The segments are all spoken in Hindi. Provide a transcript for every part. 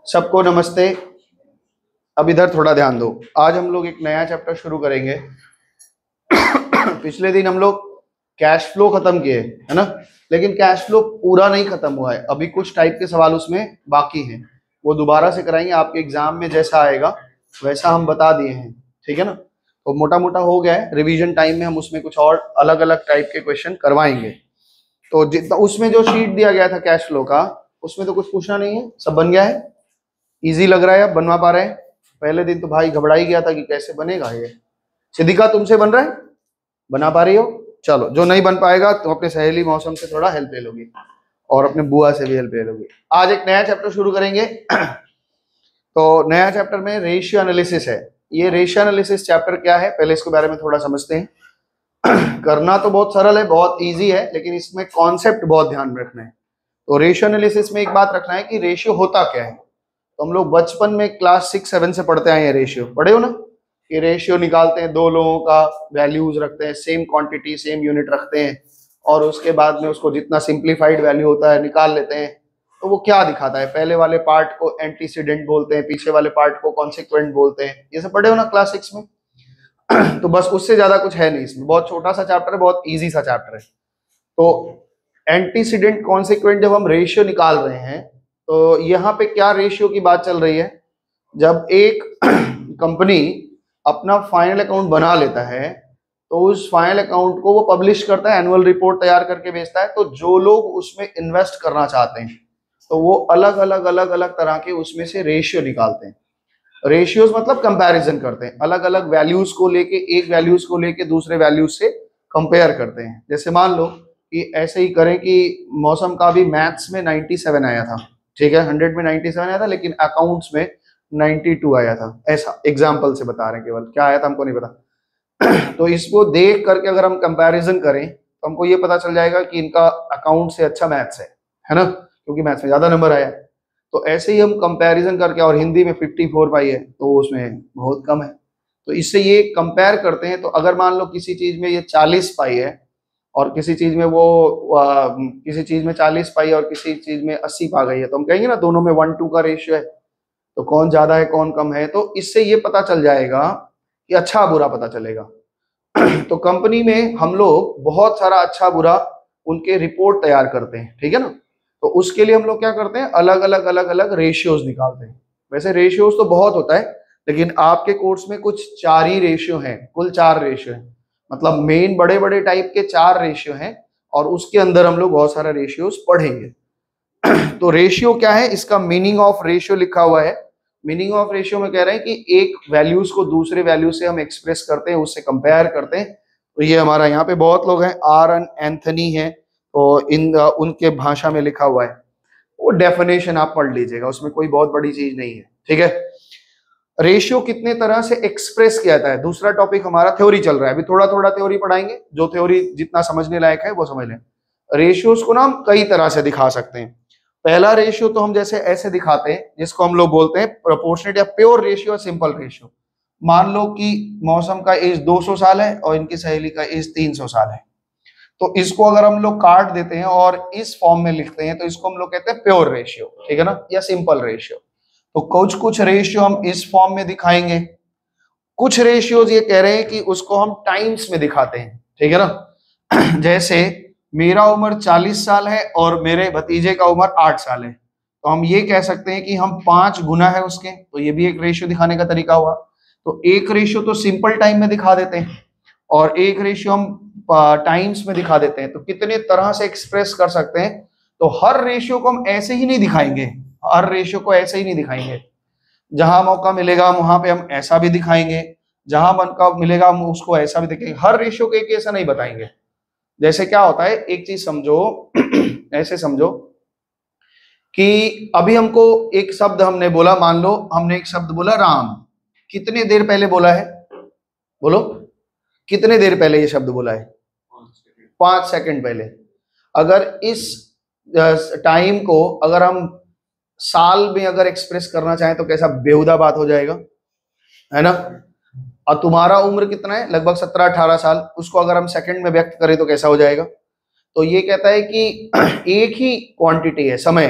सबको नमस्ते। अब इधर थोड़ा ध्यान दो। आज हम लोग एक नया चैप्टर शुरू करेंगे। पिछले दिन हम लोग कैश फ्लो खत्म किए है ना, लेकिन कैश फ्लो पूरा नहीं खत्म हुआ है। अभी कुछ टाइप के सवाल उसमें बाकी हैं, वो दोबारा से कराएंगे। आपके एग्जाम में जैसा आएगा वैसा हम बता दिए हैं, ठीक है ना। तो मोटा मोटा हो गया है। रिवीजन टाइम में हम उसमें कुछ और अलग अलग टाइप के क्वेश्चन करवाएंगे। तो जितना उसमें जो शीट दिया गया था कैश फ्लो का, उसमें तो कुछ पूछना नहीं है, सब बन गया है। इजी लग रहा है, अब बनवा पा रहे हैं। पहले दिन तो भाई घबरा ही गया था कि कैसे बनेगा ये। सिद्धिका तुमसे बन रहा है, बना पा रही हो? चलो, जो नहीं बन पाएगा तो अपने सहेली मौसम से थोड़ा हेल्प ले लोगी और अपने बुआ से भी हेल्प ले लोगी। आज एक नया चैप्टर शुरू करेंगे। तो नया चैप्टर में रेशियो एनालिसिस है। ये रेशियो एनालिसिस चैप्टर क्या है, पहले इसके बारे में थोड़ा समझते हैं। करना तो बहुत सरल है, बहुत इजी है, लेकिन इसमें कॉन्सेप्ट बहुत ध्यान में रखना है। तो रेशियो एनालिसिस में एक बात रखना है कि रेशियो होता क्या है। तो हम लोग बचपन में क्लास 6-7 से पढ़ते आए हैं, रेशियो पढ़े हो ना, कि रेशियो निकालते हैं, दो लोगों का वैल्यूज रखते हैं, सेम क्वांटिटी सेम यूनिट रखते हैं, और उसके बाद में उसको जितना सिंप्लीफाइड वैल्यू होता है निकाल लेते हैं। तो वो क्या दिखाता है, पहले वाले पार्ट को एंटीसीडेंट बोलते हैं, पीछे वाले पार्ट को कॉन्सिक्वेंट बोलते हैं। ये सब पढ़े हो ना क्लास 6 में। तो बस उससे ज्यादा कुछ है नहीं इसमें, बहुत छोटा सा चैप्टर है, बहुत ईजी सा चैप्टर है। तो एंटीसीडेंट कॉन्सिक्वेंट जब हम रेशियो निकाल रहे हैं, तो यहाँ पे क्या रेशियो की बात चल रही है। जब एक कंपनी अपना फाइनल अकाउंट बना लेता है, तो उस फाइनल अकाउंट को वो पब्लिश करता है, एनुअल रिपोर्ट तैयार करके भेजता है। तो जो लोग उसमें इन्वेस्ट करना चाहते हैं, तो वो अलग अलग तरह के उसमें से रेशियो निकालते हैं। रेशियोज मतलब कंपैरिजन करते हैं, अलग अलग वैल्यूज को लेके, एक वैल्यूज को लेके दूसरे वैल्यूज से कंपेयर करते हैं। जैसे मान लो कि ऐसे ही करें कि मौसम का भी मैथ्स में 97 आया था, ठीक है, 100 में 97 आया था, लेकिन अकाउंट्स में 92 आया था। ऐसा एग्जाम्पल से बता रहे हैं, केवल क्या आया था हमको नहीं पता। तो इसको देख करके अगर हम कंपैरिजन करें तो हमको ये पता चल जाएगा कि इनका अकाउंट से अच्छा मैथ्स है ना, क्योंकि मैथ्स में ज्यादा नंबर आया। तो ऐसे ही हम कंपैरिजन करके, और हिंदी में 54 पाई है तो उसमें बहुत कम है, तो इससे ये कंपेयर करते हैं। तो अगर मान लो किसी चीज में ये 40 पाई है और किसी चीज में किसी चीज में 40 पाई और किसी चीज में 80 पा गई है, तो हम कहेंगे ना दोनों में 1-2 का रेशियो है, तो कौन ज्यादा है कौन कम है। तो इससे ये पता चल जाएगा कि अच्छा बुरा पता चलेगा। तो कंपनी में हम लोग बहुत सारा अच्छा बुरा उनके रिपोर्ट तैयार करते हैं, ठीक है ना। तो उसके लिए हम लोग क्या करते हैं, अलग अलग रेशियोज निकालते हैं। वैसे रेशियोज तो बहुत होता है, लेकिन आपके कोर्स में कुछ 4 ही रेशियो हैं, कुल 4 रेशियो हैं। मतलब मेन बड़े बड़े टाइप के 4 रेशियो हैं, और उसके अंदर हम लोग बहुत सारा रेशियोज पढ़ेंगे। तो रेशियो क्या है, इसका मीनिंग ऑफ रेशियो लिखा हुआ है। मीनिंग ऑफ रेशियो में कह रहे हैं कि एक वैल्यूज को दूसरे वैल्यू से हम एक्सप्रेस करते हैं, उससे कंपेयर करते हैं। तो ये हमारा यहाँ पे बहुत लोग हैं, आर एन एंथनी है, तो उनके भाषा में लिखा हुआ है। वो डेफिनेशन आप पढ़ लीजिएगा, उसमें कोई बहुत बड़ी चीज नहीं है, ठीक है। रेशियो कितने तरह से एक्सप्रेस किया जाता है, दूसरा टॉपिक हमारा थ्योरी चल रहा है। अभी थोड़ा थोड़ा थ्योरी पढ़ाएंगे, जो थ्योरी जितना समझने लायक है वो समझ लें। रेशियोज को ना हम कई तरह से दिखा सकते हैं। पहला रेशियो तो हम जैसे ऐसे दिखाते हैं, जिसको हम लोग बोलते हैं प्रोपोर्शनेट या प्योर रेशियो, सिंपल रेशियो। मान लो कि मौसम का एज 200 साल है और इनकी सहेली का एज 300 साल है, तो इसको अगर हम लोग काट देते हैं और इस फॉर्म में लिखते हैं, तो इसको हम लोग कहते हैं प्योर रेशियो, ठीक है ना, या सिंपल रेशियो। तो कुछ रेशियो हम इस फॉर्म में दिखाएंगे। कुछ रेशियोज ये कह रहे हैं कि उसको हम टाइम्स में दिखाते हैं, ठीक है ना। जैसे मेरा उम्र 40 साल है और मेरे भतीजे का उम्र 8 साल है, तो हम ये कह सकते हैं कि हम 5 गुना है उसके, तो ये भी एक रेशियो दिखाने का तरीका हुआ। तो एक रेशियो तो सिंपल टाइम में दिखा देते हैं, और एक रेशियो हम टाइम्स में दिखा देते हैं। तो कितने तरह से एक्सप्रेस कर सकते हैं। तो हर रेशियो को हम ऐसे ही नहीं दिखाएंगे, हर रेशियो को ऐसे ही नहीं दिखाएंगे। जहां मौका मिलेगा वहां पे हम ऐसा भी दिखाएंगे, जहां मौका मिलेगा हम उसको ऐसा भी दिखाएंगे। हर रेशियो को एक ऐसा नहीं बताएंगे। जैसे क्या होता है, एक चीज समझो, ऐसे समझो कि अभी हमको एक शब्द हमने बोला, मान लो हमने एक शब्द बोला राम, कितने देर पहले बोला है, बोलो कितने देर पहले ये शब्द बोला है, 5 सेकंड पहले। अगर इस टाइम को अगर हम साल में अगर एक्सप्रेस करना चाहें तो कैसा बेहुदा बात हो जाएगा, है ना। और तुम्हारा उम्र कितना है, लगभग 17-18 साल, उसको अगर हम सेकंड में व्यक्त करें तो कैसा हो जाएगा। तो ये कहता है कि एक ही क्वांटिटी है समय,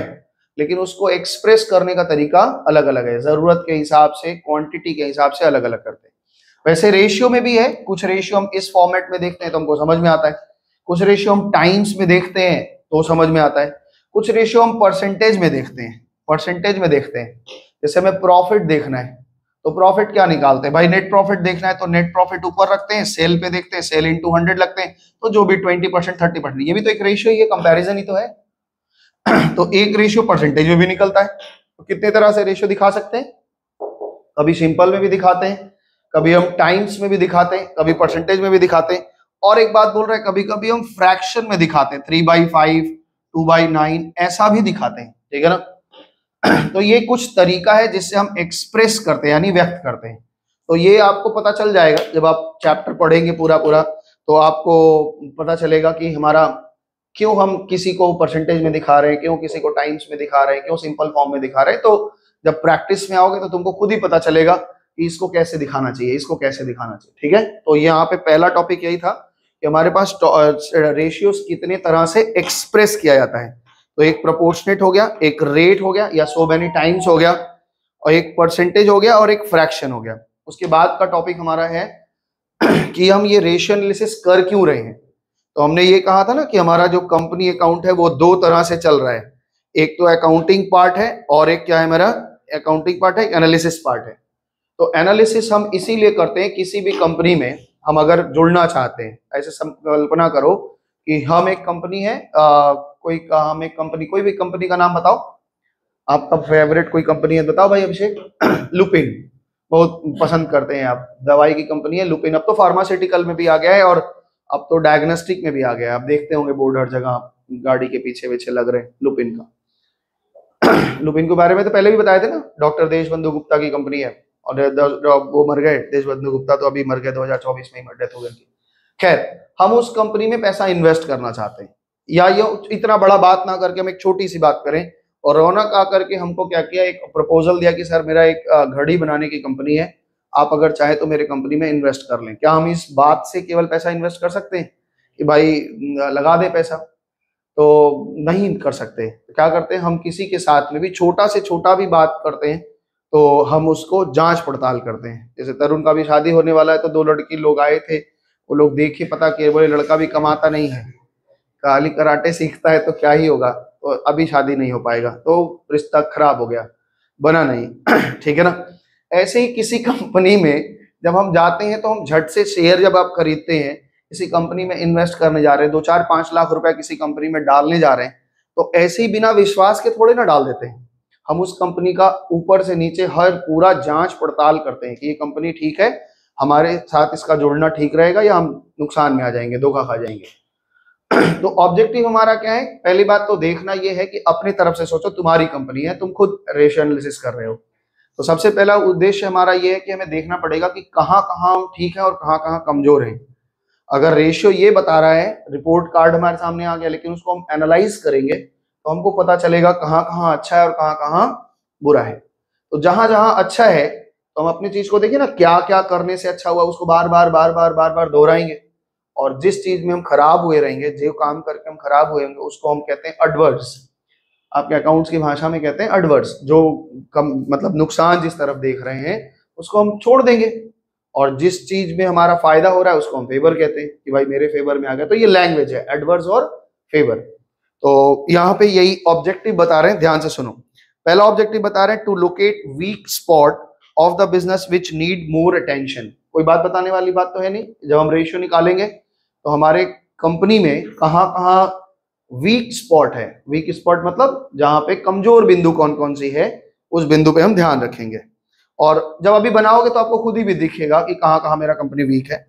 लेकिन उसको एक्सप्रेस करने का तरीका अलग अलग है, जरूरत के हिसाब से, क्वांटिटी के हिसाब से अलग अलग करते हैं। वैसे रेशियो में भी है, कुछ रेशियो हम इस फॉर्मेट में देखते हैं तो हमको समझ में आता है, कुछ रेशियो हम टाइम्स में देखते हैं तो समझ में आता है, कुछ रेशियो हम परसेंटेज में देखते हैं, जैसे हमें प्रॉफिट देखना है तो प्रॉफिट क्या निकालते हैं भाई, नेट प्रॉफिट देखना है तो नेट प्रॉफिट ऊपर रखते हैं, सेल पे देखते हैं, सेल इंटू 100 लगते हैं, तो जो भी 20% 30%, ये भी तो एक रेशियो, ये कंपैरिजन ही तो है। तो एक रेशियो परसेंटेज में भी निकलता है, तो कितने तरह से रेशियो दिखा सकते हैं, कभी सिंपल में भी दिखाते हैं, कभी हम टाइम्स में भी दिखाते हैं, कभी परसेंटेज में भी दिखाते हैं, और एक बात बोल रहे हैं कभी कभी हम फ्रैक्शन में दिखाते हैं, 3/5, 2/9 ऐसा भी दिखाते हैं, ठीक है ना। तो ये कुछ तरीका है जिससे हम एक्सप्रेस करते हैं यानी व्यक्त करते हैं। तो ये आपको पता चल जाएगा जब आप चैप्टर पढ़ेंगे पूरा पूरा, तो आपको पता चलेगा कि हमारा क्यों हम किसी को परसेंटेज में दिखा रहे हैं, क्यों किसी को टाइम्स में दिखा रहे हैं, क्यों सिंपल फॉर्म में दिखा रहे हैं। तो जब प्रैक्टिस में आओगे तो तुमको खुद ही पता चलेगा कि इसको कैसे दिखाना चाहिए, इसको कैसे दिखाना चाहिए, ठीक है। तो यहाँ पे पहला टॉपिक यही था कि हमारे पास रेशियोज कितने तरह से एक्सप्रेस किया जाता है। तो एक प्रोपोर्शनेट हो गया, एक रेट हो गया या सो मेनी टाइम्स हो गया, और एक परसेंटेज हो गया, और एक फ्रैक्शन हो गया। उसके बाद का टॉपिक हमारा है कि हम ये रेशियो एनालिसिस कर क्यों रहे हैं। तो हमने ये कहा था ना कि हमारा जो कंपनी अकाउंट है वो दो तरह से चल रहा है, एक तो अकाउंटिंग पार्ट है और एक क्या है मेरा, अकाउंटिंग पार्ट है, एक एनालिसिस पार्ट है। तो एनालिसिस हम इसीलिए करते हैं, किसी भी कंपनी में हम अगर जुड़ना चाहते हैं, ऐसे कल्पना करो कि हम एक कंपनी है, हम एक कंपनी, कोई भी कंपनी का नाम बताओ, आपका फेवरेट कोई कंपनी है बताओ भाई अभिषेक। लुपिन बहुत पसंद करते हैं आप, दवाई की कंपनी है लुपिन। अब तो फार्मास्यूटिकल में भी आ गया है और अब तो डायग्नोस्टिक में भी आ गया है, आप देखते होंगे बोर्ड हर जगह गाड़ी के पीछे पीछे लग रहे हैं लुपिन का। लुपिन के बारे में तो पहले भी बताए थे ना, डॉक्टर देशबंधु गुप्ता की कंपनी है, और वो मर गए देशबंधु गुप्ता, तो अभी मर गए 2024 में ही डेथ हो गई। खैर, हम उस कंपनी में पैसा इन्वेस्ट करना चाहते हैं, या ये इतना बड़ा बात ना करके हम एक छोटी सी बात करें, और रौनक आकर के हमको क्या किया, एक प्रपोजल दिया कि सर मेरा एक घड़ी बनाने की कंपनी है, आप अगर चाहे तो मेरे कंपनी में इन्वेस्ट कर लें। क्या हम इस बात से केवल पैसा इन्वेस्ट कर सकते हैं कि भाई लगा दे पैसा? तो नहीं कर सकते। तो क्या करते हैं, हम किसी के साथ में भी छोटा से छोटा भी बात करते हैं तो हम उसको जांच पड़ताल करते हैं। जैसे तरुण का भी शादी होने वाला है, तो दो लड़की लोग आए थे, वो लोग देखे, पता किए, बोले लड़का भी कमाता नहीं है, खाली कराटे सीखता है तो क्या ही होगा, तो अभी शादी नहीं हो पाएगा, तो रिश्ता खराब हो गया, बना नहीं। ठीक है ना। ऐसे ही किसी कंपनी में जब हम जाते हैं तो हम झट से शेयर जब आप खरीदते हैं, किसी कंपनी में इन्वेस्ट करने जा रहे हैं, 2-4-5 लाख रुपए किसी कंपनी में डालने जा रहे हैं, तो ऐसे ही बिना विश्वास के थोड़े ना डाल देते हैं। हम उस कंपनी का ऊपर से नीचे हर पूरा जांच पड़ताल करते हैं कि ये कंपनी ठीक है, हमारे साथ इसका जुड़ना ठीक रहेगा, या हम नुकसान में आ जाएंगे, धोखा खा जाएंगे। तो ऑब्जेक्टिव हमारा क्या है, पहली बात तो देखना ये है कि अपनी तरफ से सोचो, तुम्हारी कंपनी है, तुम खुद रेशियो एनालिसिस कर रहे हो, तो सबसे पहला उद्देश्य हमारा ये है कि हमें देखना पड़ेगा कि कहाँ कहाँ हम ठीक है और कहाँ कहाँ कमजोर हैं। अगर रेशियो ये बता रहा है, रिपोर्ट कार्ड हमारे सामने आ गया, लेकिन उसको हम एनालाइज करेंगे तो हमको पता चलेगा कहाँ कहाँ अच्छा है और कहाँ कहाँ बुरा है। तो जहां जहां अच्छा है तो हम अपनी चीज को देखिए ना, क्या क्या करने से अच्छा हुआ उसको बार बार बार बार बार बार दोहराएंगे, और जिस चीज में हम खराब हुए रहेंगे, जो काम करके हम खराब हुए होंगे, उसको हम कहते हैं एडवर्स। आपके अकाउंट्स की भाषा में कहते हैं एडवर्स, जो कम मतलब नुकसान जिस तरफ देख रहे हैं उसको हम छोड़ देंगे, और जिस चीज में हमारा फायदा हो रहा है उसको हम फेवर कहते हैं कि भाई मेरे फेवर में आ गया। तो ये लैंग्वेज है, एडवर्स और फेवर। तो यहाँ पे यही ऑब्जेक्टिव बता रहे हैं, ध्यान से सुनो। पहला ऑब्जेक्टिव बता रहे हैं to locate weak spot of the business which need more attention. कोई बात बताने वाली बात तो है नहीं। जब हम रेशियो निकालेंगे तो हमारे कंपनी में कहाँ कहाँ वीक स्पॉट है, वीक स्पॉट मतलब जहां पे कमजोर बिंदु कौन कौन सी है, उस बिंदु पे हम ध्यान रखेंगे। और जब अभी बनाओगे तो आपको खुद ही भी दिखेगा कि कहाँ कहाँ मेरा कंपनी वीक है।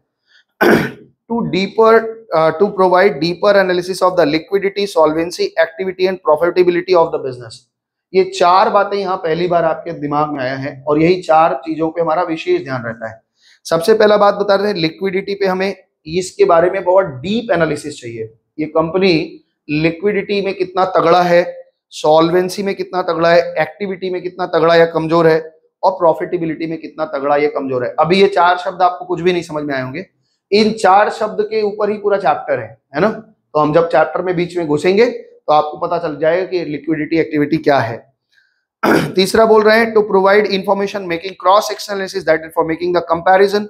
To provide deeper analysis of the liquidity, solvency, activity and profitability of the business. ये चार बातें यहाँ पहली बार आपके दिमाग में आया है, और यही चार चीजों पे हमारा विशेष ध्यान रहता है। सबसे पहला बात बता रहे हैं लिक्विडिटी पे, हमें इसके बारे में बहुत डीप एनालिसिस चाहिए। ये कंपनी लिक्विडिटी में कितना तगड़ा है, सॉल्वेंसी में कितना तगड़ा है, एक्टिविटी में कितना तगड़ा या कमजोर है, और प्रॉफिटेबिलिटी में कितना तगड़ा या कमजोर है। अभी ये चार शब्द आपको कुछ भी नहीं समझ में आए होंगे, इन चार शब्द के ऊपर ही पूरा चैप्टर है ना। तो हम जब चैप्टर में बीच में घुसेंगे तो आपको पता चल जाएगा कि लिक्विडिटी एक्टिविटी क्या है। तीसरा बोल रहे हैं to provide information making cross sectional analysis that is for making the comparison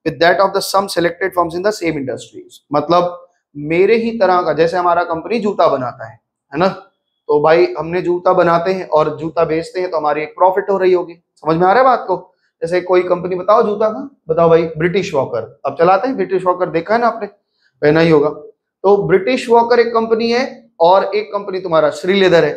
with that of the some selected firms in the same industries. मतलब मेरे ही तरह का, जैसे हमारा कंपनी जूता बनाता है ना, तो भाई हमने जूता बनाते हैं और जूता बेचते हैं तो हमारी एक प्रॉफिट हो रही होगी। समझ में आ रहा है बात को? जैसे कोई कंपनी बताओ जूता का, बताओ भाई, ब्रिटिश वॉकर, अब चलाते हैं ब्रिटिश वॉकर, देखा है ना आपने, पहना ही होगा। तो ब्रिटिश वॉकर एक कंपनी है और एक कंपनी तुम्हारा श्री लेदर है।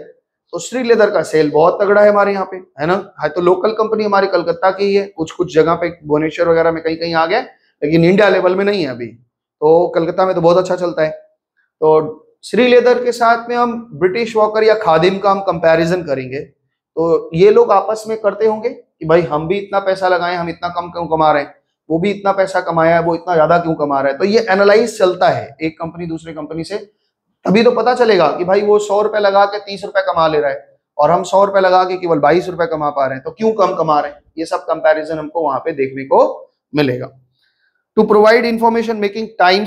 तो श्री लेदर का सेल बहुत तगड़ा है हमारे यहाँ पे, है ना। है तो लोकल कंपनी हमारी कलकत्ता की ही है, कुछ कुछ जगह पे भुवनेश्वर वगैरह में कहीं कहीं आ गया, लेकिन इंडिया लेवल में नहीं है अभी। तो कलकत्ता में तो बहुत अच्छा चलता है। तो श्री लेदर के साथ में हम ब्रिटिश वॉकर या खादिम का हम कंपैरिजन करेंगे, तो ये लोग आपस में करते होंगे कि भाई हम भी इतना पैसा लगाए, हम इतना कम क्यों कमा रहे हैं, वो भी इतना पैसा कमाया है, वो इतना ज्यादा क्यों कमा रहा है। तो ये एनालाइज चलता है एक कंपनी दूसरे कंपनी से, तभी तो पता चलेगा कि भाई वो 100 रुपए लगा के 30 रुपए कमा ले रहा है और हम 100 रुपए लगा के केवल 22 रुपए कमा पा रहे हैं, तो क्यों कम कमा रहे हैं। ये सब कंपैरिजन हमको वहां पे देखने को मिलेगा। To provide information making time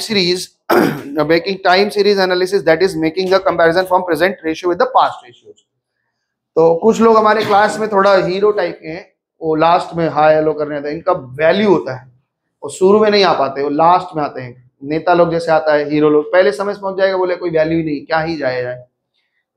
series analysis that is making the comparison from present ratio with the past ratios. तो कुछ लोग हमारे क्लास में थोड़ा हीरो टाइप के हैं, वो लास्ट में हाई हेलो करने आते हैं, इनका वैल्यू होता है, वो शुरू में नहीं आ पाते, वो लास्ट में आते हैं। नेता लोग जैसे आता है, हीरो लोग पहले समय से पहुंच जाएगा, बोले कोई वैल्यू ही नहीं, क्या ही जाए जाए।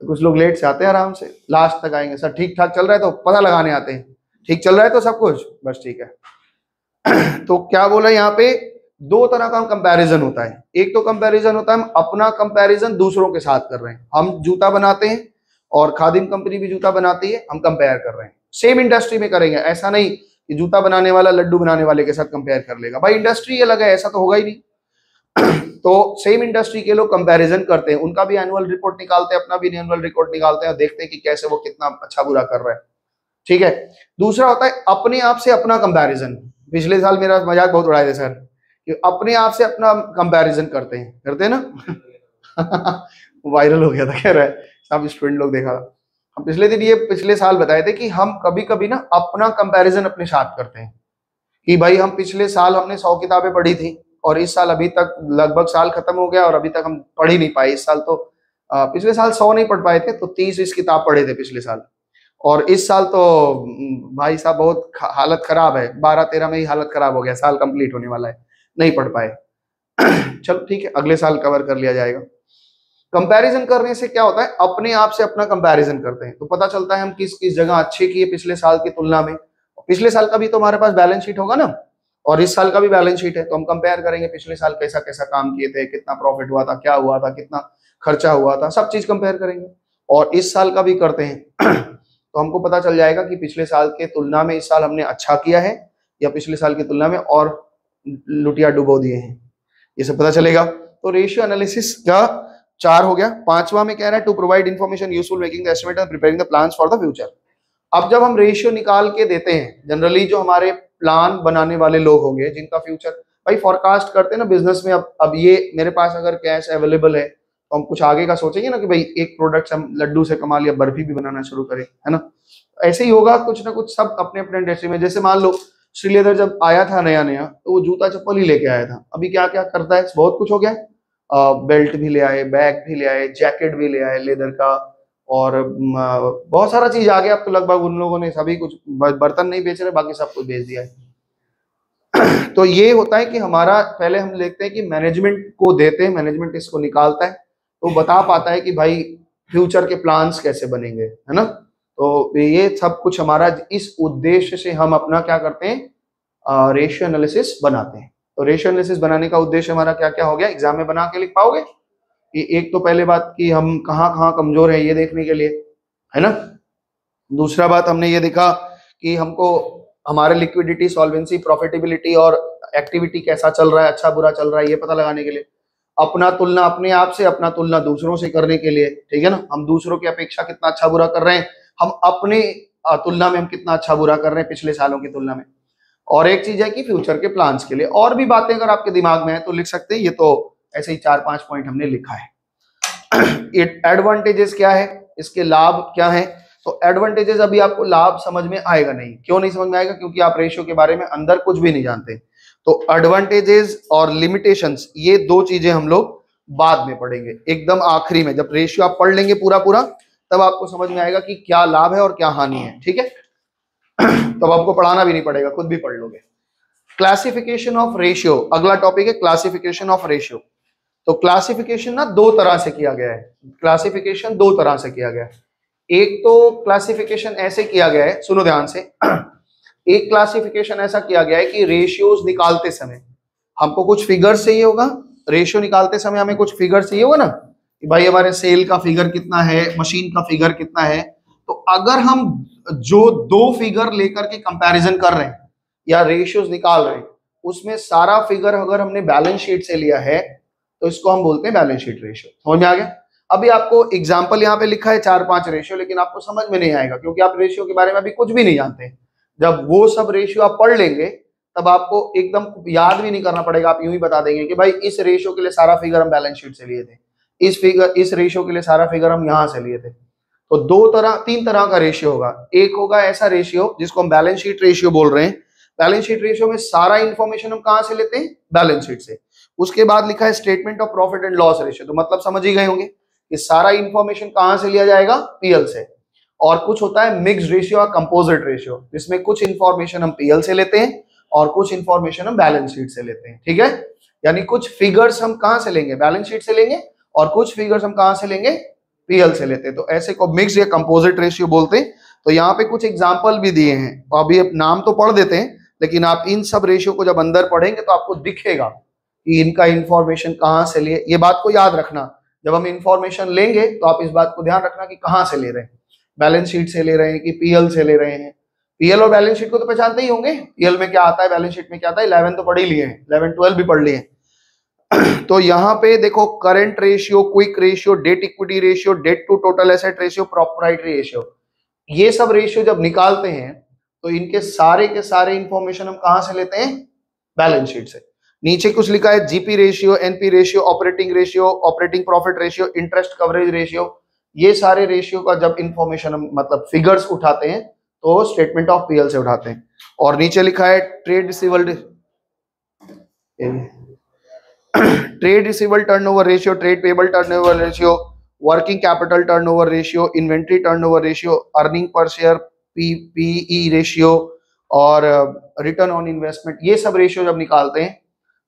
तो कुछ लोग लेट से आते हैं, आराम से लास्ट तक आएंगे। सर ठीक ठाक चल रहा है तो पता लगाने आते हैं, ठीक चल रहा है तो सब कुछ बस ठीक है। तो क्या बोला यहाँ पे, दो तरह का कंपैरिजन होता है। एक तो कंपैरिजन होता है हम अपना कंपैरिजन दूसरों के साथ कर रहे हैं, हम जूता बनाते हैं और खादिम कंपनी भी जूता बनाती है, हम कंपेयर कर रहे हैं, सेम इंडस्ट्री में करेंगे। ऐसा नहीं कि जूता बनाने वाला लड्डू बनाने वाले के साथ कंपेयर कर लेगा, भाई इंडस्ट्री अलग है, ऐसा तो होगा ही नहीं। तो सेम इंडस्ट्री के लोग कंपैरिजन करते हैं, उनका भी एनुअल रिपोर्ट निकालते हैं, अपना भी एनुअल रिपोर्ट निकालते हैं और देखते हैं कि कैसे वो कितना अच्छा बुरा कर रहा है। ठीक है। दूसरा होता है अपने आप से अपना कंपैरिजन। पिछले साल मेरा मजाक बहुत उड़ाए थे सर कि अपने आप से अपना कंपैरिजन करते हैं ना। वायरल हो गया था, कह रहा है सब स्टूडेंट लोग देखा। हम पिछले दिन ये पिछले साल बताए थे कि हम कभी कभी ना अपना कंपैरिजन अपने साथ करते हैं कि भाई हम पिछले साल हमने 100 किताबें पढ़ी थी और इस साल अभी तक लगभग साल खत्म हो गया और अभी तक हम पढ़ ही नहीं पाए। इस साल तो पिछले साल 100 नहीं पढ़ पाए थे, तो 30-20 किताब पढ़े थे पिछले साल, और इस साल तो भाई साहब बहुत हालत खराब है, 12-13 में ही हालत खराब हो गया, साल कंप्लीट होने वाला है, नहीं पढ़ पाए। चलो ठीक है, अगले साल कवर कर लिया जाएगा। कंपैरिजन करने से क्या होता है, अपने आप से अपना कंपैरिजन करते हैं तो पता चलता है हम किस किस जगह अच्छे किए पिछले साल की तुलना में। पिछले साल का भी तो हमारे पास बैलेंस शीट होगा ना, और इस साल का भी बैलेंस शीट है, तो हम कंपेयर करेंगे पिछले साल कैसा कैसा काम किए थे, कितना प्रॉफिट हुआ था, क्या हुआ था, कितना खर्चा हुआ था, सब चीज कंपेयर करेंगे। और इस साल का भी करते हैं तो हमको पता चल जाएगा कि पिछले साल के तुलना में इस साल हमने अच्छा किया है या पिछले साल की तुलना में और लुटिया डुबो दिए हैं, ये सब पता चलेगा। तो रेशियो एनालिसिस का 4 हो गया। 5वां में कह रहा है to provide information useful making the estimate and preparing the plans for the future. अब जब हम रेशियो निकाल के देते हैं, जनरली जो हमारे प्लान बनाने वाले लोग होंगे जिनका फ्यूचर भाई फॉरकास्ट करते हैं ना बिजनेस में, अब ये मेरे पास अगर कैश अवेलेबल है तो हम कुछ आगे का सोचेंगे ना कि भाई एक प्रोडक्ट हम लड्डू से कमा लिया, बर्फी भी बनाना शुरू करें, है ना। ऐसे ही होगा कुछ ना कुछ, सब अपने अपने इंडस्ट्री में। जैसे मान लो श्री लेदर जब आया था नया नया, तो वो जूता चप्पल ही लेके आया था, अभी क्या क्या करता है, बहुत कुछ हो गया। बेल्ट भी ले आए, बैग भी ले आए, जैकेट भी ले आए लेदर का, और बहुत सारा चीज आ गया। अब तो लगभग उन लोगों ने सभी कुछ, बर्तन नहीं बेच रहे, बाकी सब कुछ बेच दिया है। तो ये होता है कि हमारा पहले हम देखते हैं कि मैनेजमेंट को देते हैं, मैनेजमेंट इसको निकालता है तो बता पाता है कि भाई फ्यूचर के प्लान्स कैसे बनेंगे, है ना। तो ये सब कुछ हमारा इस उद्देश्य से हम अपना क्या करते हैं, रेशियो एनालिसिस बनाते हैं। तो रेशियो एनालिसिस बनाने का उद्देश्य हमारा क्या क्या हो गया, एग्जाम में बना के लिख पाओगे कि एक तो पहले बात कि हम कहाँ कहाँ कमजोर है ये देखने के लिए, है ना। दूसरा बात हमने ये देखा कि हमको हमारे लिक्विडिटी, सॉल्वेंसी, प्रॉफिटेबिलिटी और एक्टिविटी कैसा चल रहा है, अच्छा बुरा चल रहा है, ये पता लगाने के लिए। अपना तुलना अपने आप से, अपना तुलना दूसरों से करने के लिए, ठीक है ना। हम दूसरों की अपेक्षा कितना अच्छा बुरा कर रहे हैं, हम अपने तुलना में हम कितना अच्छा बुरा कर रहे हैं पिछले सालों की तुलना में। और एक चीज है कि फ्यूचर के प्लान्स के लिए और भी बातें अगर आपके दिमाग में है तो लिख सकते हैं। ये तो ऐसे ही 4-5 पॉइंट हमने लिखा है। एडवांटेजेस क्या है, इसके लाभ क्या है। तो एडवांटेजेस अभी आपको लाभ समझ में आएगा नहीं, क्यों नहीं समझ में आएगा, क्योंकि आप रेशियो के बारे में अंदर कुछ भी नहीं जानते। तो एडवांटेजेस और लिमिटेशंस, ये 2 चीजें हम लोग बाद में पढ़ेंगे, एकदम आखिरी में जब रेशियो आप पढ़ लेंगे पूरा पूरा, तब आपको समझ में आएगा कि क्या लाभ है और क्या हानि है। ठीक है, तब आपको पढ़ाना भी नहीं पड़ेगा, खुद भी पढ़ लोगे। क्लासिफिकेशन ऑफ रेशियो अगला टॉपिक है, क्लासिफिकेशन ऑफ रेशियो। तो क्लासिफिकेशन ना दो तरह से किया गया है, क्लासिफिकेशन दो तरह से किया गया है। एक तो क्लासिफिकेशन ऐसे किया गया है, सुनो ध्यान से, एक क्लासिफिकेशन ऐसा किया गया है कि रेशियोज निकालते समय हमको कुछ फिगर चाहिए होगा, रेशियो निकालते समय हमें कुछ फिगर चाहिए होगा ना, कि भाई हमारे सेल का फिगर कितना है, मशीन का फिगर कितना है। तो अगर हम जो दो फिगर लेकर के कंपैरिजन कर रहे हैं या रेशियोज निकाल रहे हैं, उसमें सारा फिगर अगर हमने बैलेंस शीट से लिया है तो इसको हम बोलते हैं बैलेंस शीट रेशियो। समझ में आ गया? अभी आपको एग्जांपल यहाँ पे लिखा है 4-5 रेशियो, लेकिन आपको समझ में नहीं आएगा क्योंकि आप रेशियो के बारे में अभी कुछ भी नहीं जानते। जब वो सब रेशियो आप पढ़ लेंगे तब आपको एकदम याद भी नहीं करना पड़ेगा, आप यूं ही बता देंगे कि भाई इस रेशियो के लिए सारा फिगर हम बैलेंस शीट से लिए थे, इस रेशियो के लिए सारा फिगर हम यहाँ से लिए थे। तो तीन तरह का रेशियो होगा। एक होगा ऐसा रेशियो जिसको हम बैलेंस शीट रेशियो बोल रहे हैं। बैलेंस शीट रेशियो में सारा इंफॉर्मेशन हम कहां से लेते हैं? बैलेंस शीट से। उसके बाद लिखा है statement of profit and loss ratio, तो मतलब समझ ही गए होंगे कि सारा इंफॉर्मेशन कहां से लिया जाएगा? पीएल से। और कुछ होता है मिक्स रेशियो और कंपोजिट रेशियो, जिसमें कुछ इंफॉर्मेशन हम पीएल से लेते हैं और कुछ इंफॉर्मेशन हम बैलेंस शीट से लेते हैं। ठीक है, यानी कुछ फिगर्स हम कहां से लेंगे? बैलेंस शीट से लेंगे, और कुछ फिगर्स हम कहां से लेंगे? पीएल से लेते हैं। तो ऐसे को मिक्स या कंपोजिट रेशियो बोलते हैं। तो यहाँ पे कुछ एग्जाम्पल भी दिए हैं, अभी नाम तो पढ़ देते हैं, लेकिन आप इन सब रेशियो को जब अंदर पढ़ेंगे तो आपको दिखेगा कि इनका इंफॉर्मेशन कहां से लिए। ये बात को याद रखना, जब हम इंफॉर्मेशन लेंगे तो आप इस बात को ध्यान रखना कि कहां से ले रहे हैं, बैलेंस शीट से ले रहे हैं कि पीएल से ले रहे हैं। पीएल और बैलेंस शीट को तो पहचानते ही होंगे, पीएल में क्या आता है, बैलेंस शीट में क्या आता है। 11 तो पढ़ ही लिए हैं, 11-12 भी पढ़ लिए। तो यहाँ पे देखो current ratio, quick ratio, debt equity ratio, debt to total asset ratio, proprietary ratio, ये सब रेशियो जब निकालते हैं तो इनके सारे के सारे इंफॉर्मेशन हम कहां से लेते हैं? बैलेंस शीट से। नीचे कुछ लिखा है GP ratio, NP ratio, operating ratio, operating profit ratio, interest coverage ratio, ये सारे रेशियो का जब इंफॉर्मेशन हम मतलब फिगर्स उठाते हैं तो स्टेटमेंट ऑफ पीएल से उठाते हैं। और नीचे लिखा है trade receivable turnover ratio, trade payable turnover ratio, working capital turnover ratio, inventory turnover ratio, earning per share PE ratio और रिटर्न ऑन इन्वेस्टमेंट। ये सब रेशियो जब निकालते हैं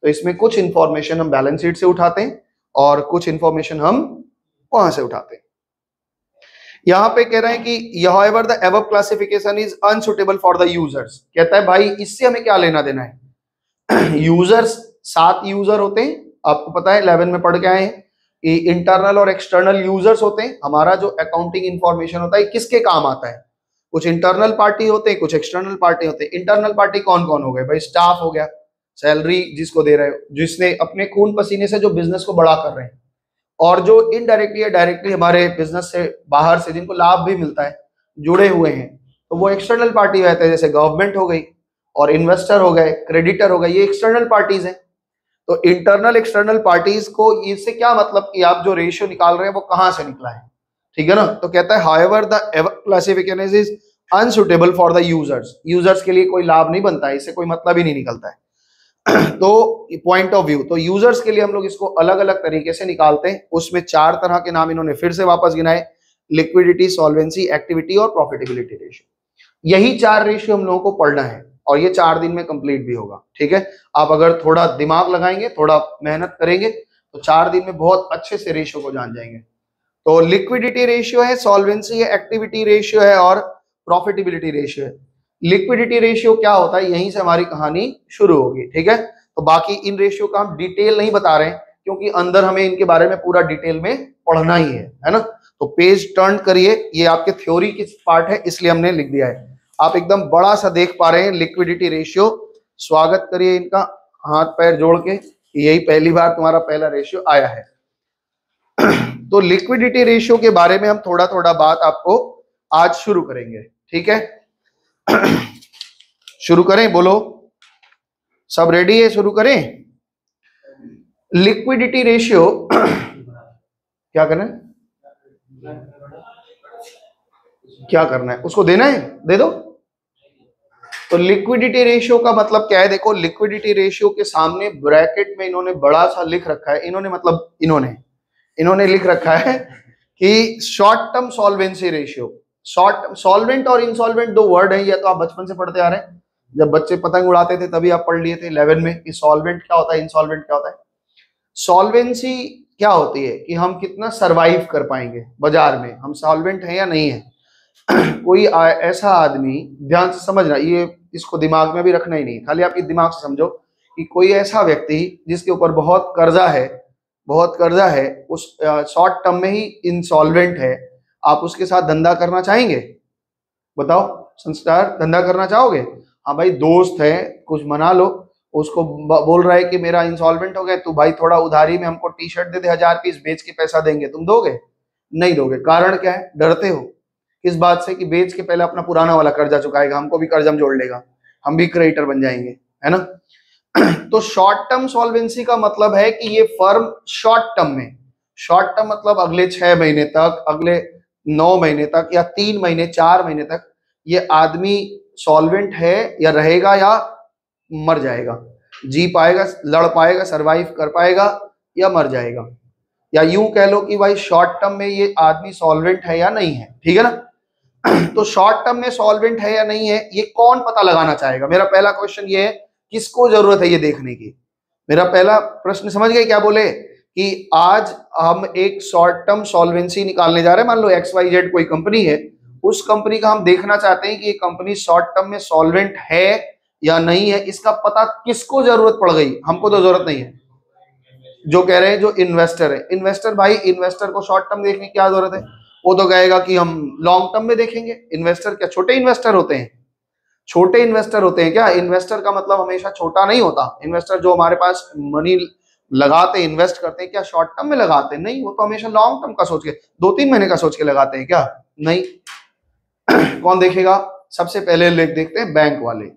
तो इसमें कुछ इंफॉर्मेशन हम बैलेंस शीट से उठाते हैं और कुछ इंफॉर्मेशन हम वहां से उठाते हैं। यहाँ पे कह रहे हैं कि however the above classification is unsuitable for the users। कहता है भाई इससे हमें क्या लेना देना है। यूजर्स 7 यूजर होते हैं, आपको पता है 11 में पढ़ के आए हैं। इंटरनल और एक्सटर्नल यूजर्स होते हैं। हमारा जो अकाउंटिंग इंफॉर्मेशन होता है किसके काम आता है? कुछ इंटरनल पार्टी होते हैं, कुछ एक्सटर्नल पार्टी होते हैं। इंटरनल पार्टी कौन कौन हो गए भाई? स्टाफ हो गया, सैलरी जिसको दे रहे हो, जिसने अपने खून पसीने से जो बिजनेस को बड़ा कर रहे हैं, और जो इनडायरेक्टली या डायरेक्टली हमारे बिजनेस से बाहर से जिनको लाभ भी मिलता है जुड़े हुए हैं, तो वो एक्सटर्नल पार्टी रहते हैं। जैसे गवर्नमेंट हो गई और इन्वेस्टर हो गए, क्रेडिटर हो गए, ये एक्सटर्नल पार्टीज हैं। तो इंटरनल एक्सटर्नल पार्टीज को इससे क्या मतलब कि आप जो रेशियो निकाल रहे हैं वो कहां से निकला है? ठीक है ना। तो कहता है however the classification is unsuitable for the users, users के लिए कोई लाभ नहीं बनता है, इससे कोई मतलब ही नहीं निकलता है। तो पॉइंट ऑफ व्यू, तो यूजर्स के लिए हम लोग इसको अलग अलग तरीके से निकालते हैं। उसमें 4 तरह के नाम इन्होंने फिर से वापस गिनाए, लिक्विडिटी, सॉल्वेंसी, एक्टिविटी और प्रॉफिटेबिलिटी रेशियो। यही 4 रेशियो हम लोगों को पढ़ना है और ये 4 दिन में कंप्लीट भी होगा। ठीक है, आप अगर थोड़ा दिमाग लगाएंगे, थोड़ा मेहनत करेंगे तो 4 दिन में बहुत अच्छे से रेशियो को जान जाएंगे। तो लिक्विडिटी रेशियो है, सॉल्वेंसी है, एक्टिविटी रेशियो है और प्रॉफिटेबिलिटी रेशियो है। लिक्विडिटी रेशियो क्या होता है, यहीं से हमारी कहानी शुरू होगी। ठीक है, तो बाकी इन रेशियो का हम डिटेल नहीं बता रहे हैं क्योंकि अंदर हमें इनके बारे में पूरा डिटेल में पढ़ना ही है ना। तो पेज टर्न करिए, ये आपके थ्योरी की पार्ट है इसलिए हमने लिख दिया है। आप एकदम बड़ा सा देख पा रहे हैं लिक्विडिटी रेशियो। स्वागत करिए इनका हाथ पैर जोड़ के, यही पहली बार तुम्हारा पहला रेशियो आया है। तो लिक्विडिटी रेशियो के बारे में हम थोड़ा थोड़ा बात आपको आज शुरू करेंगे। ठीक है, शुरू करें, बोलो सब रेडी है? शुरू करें। लिक्विडिटी रेशियो क्या करना है, क्या करना है, उसको देना है, दे दो। तो लिक्विडिटी रेशियो का मतलब क्या है? देखो, लिक्विडिटी रेशियो के सामने ब्रैकेट में इन्होंने बड़ा सा लिख रखा है, इन्होंने लिख रखा है कि short term solvency ratio. Short solvent और इंसॉल्वेंट दो वर्ड है, ये तो आप बचपन से पढ़ते आ रहे हैं। जब बच्चे पतंग उड़ाते थे तभी आप पढ़ लिए थे 11 में कि सॉल्वेंट क्या होता है, इंसॉल्वेंट क्या होता है। सॉल्वेंसी क्या होती है कि हम कितना सरवाइव कर पाएंगे बाजार में, हम सॉल्वेंट हैं या नहीं है। कोई ऐसा आदमी, ध्यान से समझना, ये इसको दिमाग में भी रखना ही नहीं, खाली आप दिमाग से समझो कि कोई ऐसा व्यक्ति जिसके ऊपर बहुत कर्जा है, उस शॉर्ट टर्म में ही इंसॉल्वेंट है, आप उसके साथ धंधा करना चाहेंगे? बताओ, संस्कार धंधा करना चाहोगे? हाँ भाई, दोस्त है, कुछ मना लो, उसको बोल रहा है कि मेरा इंसॉल्वेंट हो गया, तू भाई थोड़ा उधारी में हमको टी शर्ट दे दे, 1000 पीस बेच के पैसा देंगे, तुम दोगे? नहीं दोगे। कारण क्या है? डरते हो इस बात से कि बेच के पहले अपना पुराना वाला कर्जा चुकाएगा, हमको भी कर्जा में जोड़ लेगा, हम भी क्रेडिटर बन जाएंगे, है ना। तो शॉर्ट टर्म सॉल्वेंसी का मतलब है कि ये फर्म शॉर्ट टर्म में, शॉर्ट टर्म मतलब अगले 6 महीने तक, अगले 9 महीने तक, या 3 महीने 4 महीने तक ये आदमी सॉल्वेंट है या रहेगा या मर जाएगा, जी पाएगा, लड़ पाएगा, सरवाइव कर पाएगा या मर जाएगा। या यूं कह लो कि भाई शॉर्ट टर्म में ये आदमी सॉल्वेंट है या नहीं है, ठीक है ना। तो शॉर्ट टर्म में सॉल्वेंट है या नहीं है ये कौन पता लगाना चाहेगा? मेरा पहला क्वेश्चन ये है, किसको जरूरत है ये देखने की? मेरा पहला प्रश्न समझ गए क्या बोले? कि आज हम एक शॉर्ट टर्म सॉल्वेंसी निकालने जा रहे हैं। मान लो XYZ कोई कंपनी है, उस कंपनी का हम देखना चाहते हैं कि ये कंपनी शॉर्ट टर्म में सॉल्वेंट है या नहीं है। इसका पता किसको जरूरत पड़ गई? हमको तो जरूरत नहीं है। जो कह रहे हैं, जो इन्वेस्टर है, इन्वेस्टर भाई, इन्वेस्टर को शॉर्ट टर्म देखने की क्या जरूरत है? वो तो कहेगा कि हम लॉन्ग टर्म में देखेंगे। इन्वेस्टर क्या छोटे इन्वेस्टर होते हैं? छोटे इन्वेस्टर होते हैं क्या? इन्वेस्टर का मतलब हमेशा छोटा नहीं होता। इन्वेस्टर जो हमारे पास मनी लगाते, इन्वेस्ट करते हैं, क्या शॉर्ट टर्म में लगाते हैं? नहीं, वो तो हमेशा लॉन्ग टर्म का सोच के, 2-3 महीने का सोच के लगाते हैं क्या? नहीं। कौन देखेगा? सबसे पहले देखते हैं बैंक वाले।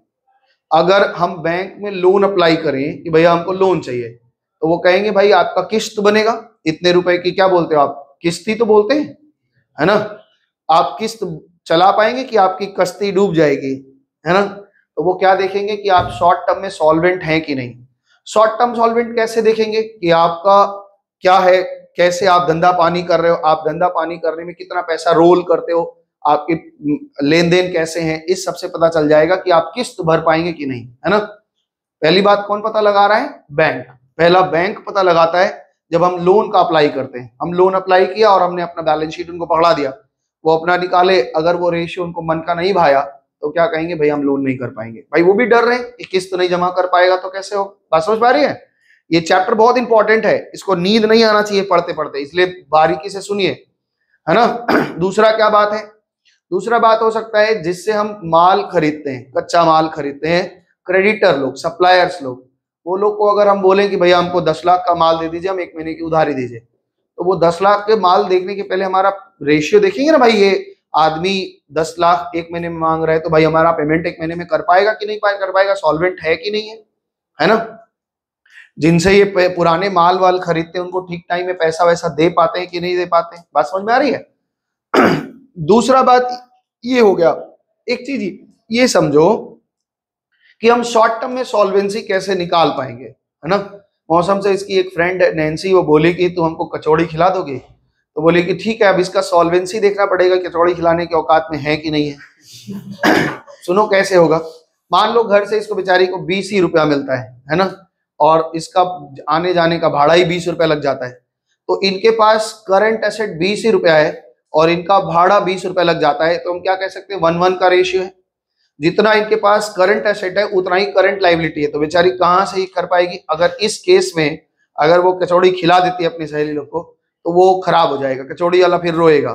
अगर हम बैंक में लोन अप्लाई करें कि भैया हमको लोन चाहिए, तो वो कहेंगे भाई आपका किस्त बनेगा इतने रुपए की। क्या बोलते हो आप? किस्त ही तो बोलते हैं, है ना। आप किस्त चला पाएंगे कि आपकी कश्ती डूब जाएगी, है ना। तो वो क्या देखेंगे कि आप शॉर्ट टर्म में सॉल्वेंट हैं कि नहीं। शॉर्ट टर्म सॉल्वेंट कैसे देखेंगे? कि आपका क्या है, कैसे आप धंधा पानी कर रहे हो, आप धंधा पानी करने में कितना पैसा रोल करते हो, आपके लेन देन कैसे हैं, इस सबसे पता चल जाएगा कि आप किस्त भर पाएंगे कि नहीं, है ना। पहली बात कौन पता लगा रहा है? बैंक। पहला बैंक पता लगाता है जब हम लोन का अप्लाई करते हैं। हम लोन अप्लाई किया और हमने अपना बैलेंस शीट उनको पकड़ा दिया, वो अपना निकाले, अगर वो रेशियो उनको मन का नहीं भाया तो क्या कहेंगे? भाई हम लोन नहीं कर पाएंगे। भाई वो भी डर रहे हैं कि किस्त नहीं जमा कर पाएगा तो कैसे हो। बात समझ पा रही है? ये चैप्टर बहुत इंपॉर्टेंट है, इसको नींद नहीं आना चाहिए पढ़ते पढ़ते, इसलिए बारीकी से सुनिए, है ना। दूसरा क्या बात है? दूसरा बात हो सकता है जिससे हम माल खरीदते हैं, कच्चा माल खरीदते हैं, क्रेडिटर लोग, सप्लायर्स लोग, वो लोग को अगर हम बोलें कि भैया हमको 10 लाख का माल दे दीजिए, हम 1 महीने की उधारी दीजिए, तो वो 10 लाख के माल देखने के पहले हमारा रेशियो देखेंगे ना। भाई ये आदमी 10 लाख 1 महीने में मांग रहा है, तो भाई हमारा पेमेंट 1 महीने में कर पाएगा कि नहीं कर पाएगा, सॉल्वेंट है कि नहीं है ना। जिनसे ये पुराने माल वाल खरीदते हैं उनको ठीक टाइम में पैसा वैसा दे पाते हैं कि नहीं दे पाते। बात समझ में आ रही है? दूसरा बात ये हो गया। एक चीज ये समझो कि हम शॉर्ट टर्म में सॉल्वेंसी कैसे निकाल पाएंगे, है ना। मौसम से इसकी एक फ्रेंड नैन्सी, वो बोली कि तू हमको कचौड़ी खिला दोगे, तो बोले कि ठीक है, अब इसका सॉल्वेंसी देखना पड़ेगा, कचौड़ी खिलाने के औकात में है कि नहीं है। सुनो कैसे होगा। मान लो घर से इसको बेचारी को 20 ही रुपया मिलता है ना, और इसका आने जाने का भाड़ा ही 20 रुपया लग जाता है, तो इनके पास करंट एसेट 20 ही रुपया है और इनका भाड़ा 20 रुपया लग जाता है। तो हम क्या कह सकते हैं? 1:1 का रेशियो है। जितना इनके पास करंट एसेट है उतना ही करंट लायबिलिटी है। तो बेचारी कहाँ से ही कर पाएगी? अगर इस केस में अगर वो कचौड़ी खिला देती है अपनी सहेली लोग को, तो वो खराब हो जाएगा, कचौड़ी वाला फिर रोएगा।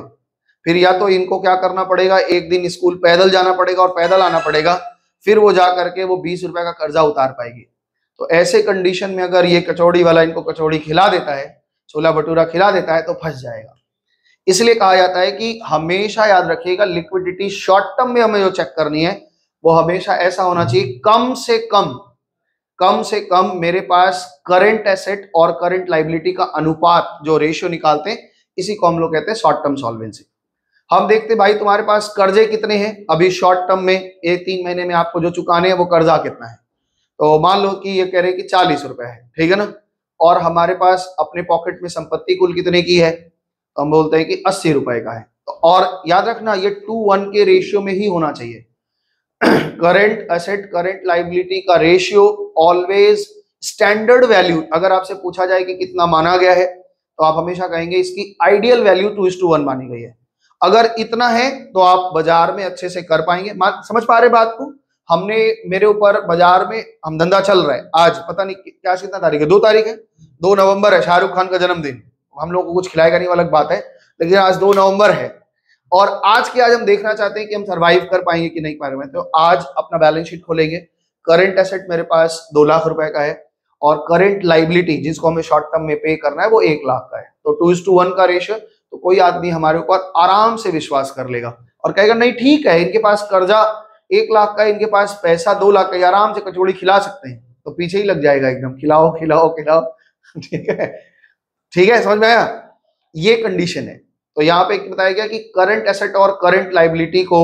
फिर या तो इनको क्या करना पड़ेगा, एक दिन स्कूल पैदल जाना पड़ेगा और पैदल आना पड़ेगा, फिर वो जा करके वो 20 रुपए का कर्जा उतार पाएगी। तो ऐसे कंडीशन में अगर ये कचौड़ी वाला इनको कचौड़ी खिला देता है, छोला भटूरा खिला देता है, तो फंस जाएगा। इसलिए कहा जाता है कि हमेशा याद रखिएगा, लिक्विडिटी शॉर्ट टर्म में हमें जो चेक करनी है वो हमेशा ऐसा होना चाहिए, कम से कम मेरे पास करंट एसेट और करंट लायबिलिटी का अनुपात, जो रेशियो निकालते हैं, इसी को हम लोग कहते हैं शॉर्ट टर्म सॉल्वेंसी। हम देखते भाई तुम्हारे पास कर्जे कितने हैं अभी शॉर्ट टर्म में, 1-3 महीने में आपको जो चुकाने हैं वो कर्जा कितना है। तो मान लो कि ये कह रहे हैं कि 40 रुपए है, ठीक है ना, और हमारे पास अपने पॉकेट में संपत्ति कुल कितने की है, तो हम बोलते हैं कि 80 रुपए का है। तो और याद रखना ये 2:1 के रेशियो में ही होना चाहिए। करंट एसेट करंट लाइबिलिटी का रेशियो ऑलवेज स्टैंडर्ड वैल्यू, अगर आपसे पूछा जाए कि कितना माना गया है तो आप हमेशा कहेंगे इसकी आइडियल वैल्यू 2:1 मानी गई है। अगर इतना है तो आप बाजार में अच्छे से कर पाएंगे। समझ पा रहे बात को? हमने मेरे ऊपर बाजार में हम धंधा चल रहा है, आज पता नहीं क्या कितना तारीख है, 2 तारीख है, 2 नवंबर है, शाहरुख खान का जन्मदिन। हम लोग को कुछ खिलाएगा नहीं वो अलग बात है, लेकिन आज 2 नवंबर है और आज के आज हम देखना चाहते हैं कि हम सरवाइव कर पाएंगे कि नहीं पाएंगे। तो आज अपना बैलेंस शीट खोलेंगे। करंट एसेट मेरे पास 2 लाख रुपए का है और करंट लाइबिलिटी जिसको हमें शॉर्ट टर्म में पे करना है वो 1 लाख का है। तो 2:1 का रेशियो, तो कोई आदमी हमारे ऊपर आराम से विश्वास कर लेगा और कहेगा नहीं ठीक है, इनके पास कर्जा 1 लाख का है, इनके पास पैसा 2 लाख का है, आराम से कचौड़ी खिला सकते हैं। तो पीछे ही लग जाएगा एकदम, खिलाओ खिलाओ खिलाओ। ठीक है, समझ में आया? ये कंडीशन है। तो यहाँ पे बताया गया कि करंट एसेट और करंट लाइबिलिटी को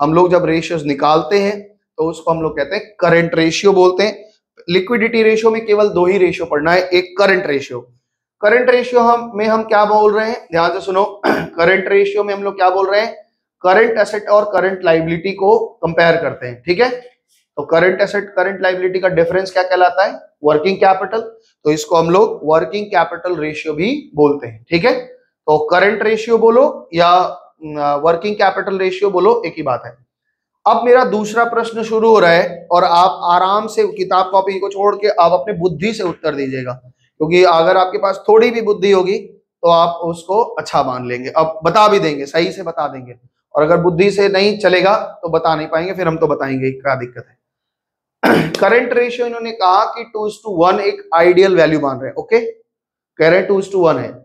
हम लोग जब रेशियोज निकालते हैं तो उसको हम लोग कहते हैं करंट रेशियो बोलते हैं। लिक्विडिटी रेशियो में केवल 2 ही रेशियो पढ़ना है, एक करंट रेशियो। करंट रेशियो हम क्या बोल रहे हैं, ध्यान से सुनो। करंट रेशियो में हम लोग क्या बोल रहे हैं, करंट एसेट और करंट लाइबिलिटी को कंपेयर करते हैं, ठीक है। तो करंट एसेट करंट लाइबिलिटी का डिफरेंस क्या कहलाता है, वर्किंग कैपिटल। तो इसको हम लोग वर्किंग कैपिटल रेशियो भी बोलते हैं, ठीक है। तो करंट रेशियो बोलो या वर्किंग कैपिटल रेशियो बोलो, एक ही बात है। अब मेरा दूसरा प्रश्न शुरू हो रहा है और आप आराम से किताब कॉपी को छोड़ के आप अपने बुद्धि से उत्तर दीजिएगा, क्योंकि अगर आपके पास थोड़ी भी बुद्धि होगी तो आप उसको अच्छा मान लेंगे, अब बता भी देंगे, सही से बता देंगे। और अगर बुद्धि से नहीं चलेगा तो बता नहीं पाएंगे, फिर हम तो बताएंगे क्या दिक्कत है। करंट रेशियो इन्होंने कहा कि 2:1 एक आइडियल वैल्यू मान रहे हैं, ओके, कह रहे हैं 2:1 है।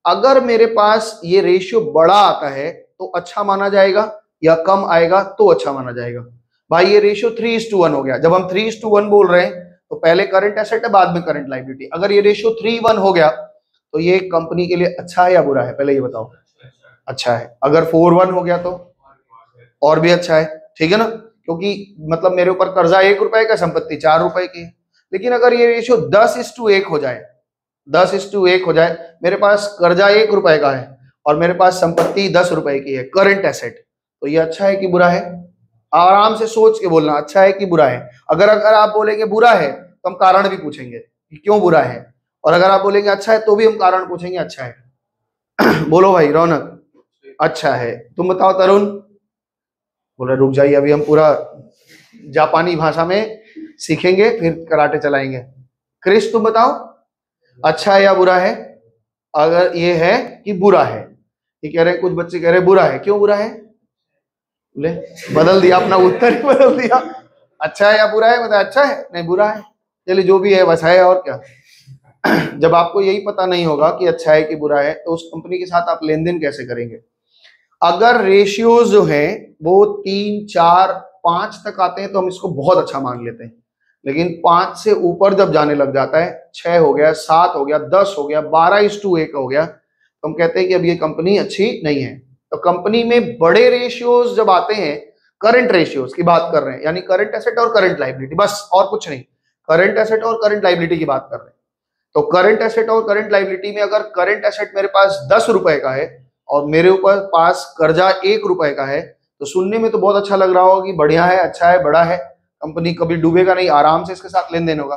अगर मेरे पास ये रेशियो बड़ा आता है तो अच्छा माना जाएगा या कम आएगा तो अच्छा माना जाएगा। भाई ये रेशियो 3:1 हो गया। जब हम 3:1 बोल रहे हैं तो पहले करंट एसेट है बाद में करंट लाइबिलिटी। अगर ये रेशियो 3:1 हो गया तो ये कंपनी के लिए अच्छा है या बुरा है, पहले ये बताओ। अच्छा है। अगर 4:1 हो गया तो और भी अच्छा है, ठीक है ना, क्योंकि मतलब मेरे ऊपर कर्जा 1 रुपए का, संपत्ति 4 रुपए की है। लेकिन अगर ये रेशियो 10:1 हो जाए, 10:1 हो जाए, मेरे पास कर्जा 1 रुपए का है और मेरे पास संपत्ति 10 रुपए की है, करंट एसेट, तो ये अच्छा है कि बुरा है? आराम से सोच के बोलना, अच्छा है कि बुरा है। अगर आप बोलेंगे बुरा है तो हम कारण भी पूछेंगे कि क्यों बुरा है, और अगर आप बोलेंगे अच्छा है तो भी हम कारण पूछेंगे अच्छा है। बोलो भाई रौनक, अच्छा है। तुम बताओ तरुण। बोले रुक जाइए, अभी हम पूरा जापानी भाषा में सीखेंगे फिर कराटे चलाएंगे। क्रिश तुम बताओ, अच्छा है या बुरा है? अगर ये है कि बुरा है, ये कह रहे हैं, कुछ बच्चे कह रहे हैं बुरा है, क्यों बुरा है? बोले बदल दिया, अपना उत्तर ही बदल दिया। अच्छा है या बुरा है? मतलब अच्छा है, नहीं बुरा है, चलिए जो भी है बस है, और क्या। जब आपको यही पता नहीं होगा कि अच्छा है कि बुरा है तो उस कंपनी के साथ आप लेन देन कैसे करेंगे? अगर रेशियोज जो है वो 3, 4, 5 तक आते हैं तो हम इसको बहुत अच्छा मान लेते हैं, लेकिन 5 से ऊपर जब जाने लग जाता है, 6 हो गया, 7 हो गया, 10 हो गया, 12:1 हो गया, तो हम कहते हैं कि अब ये कंपनी अच्छी नहीं है। तो कंपनी में बड़े रेशियोज जब आते हैं, करंट रेशियोज की बात कर रहे हैं, यानी करंट एसेट और करंट लाइबिलिटी, बस और कुछ नहीं, करंट एसेट और करंट लाइबिलिटी की बात कर रहे हैं। तो करंट एसेट और करंट लाइबिलिटी में अगर करंट एसेट मेरे पास 10 रुपए का है और मेरे ऊपर पास कर्जा 1 रुपए का है, तो सुनने में तो बहुत अच्छा लग रहा होगा कि बढ़िया है, अच्छा है, बड़ा है, कंपनी कभी डूबेगा नहीं, आराम से इसके साथ लेन देन होगा।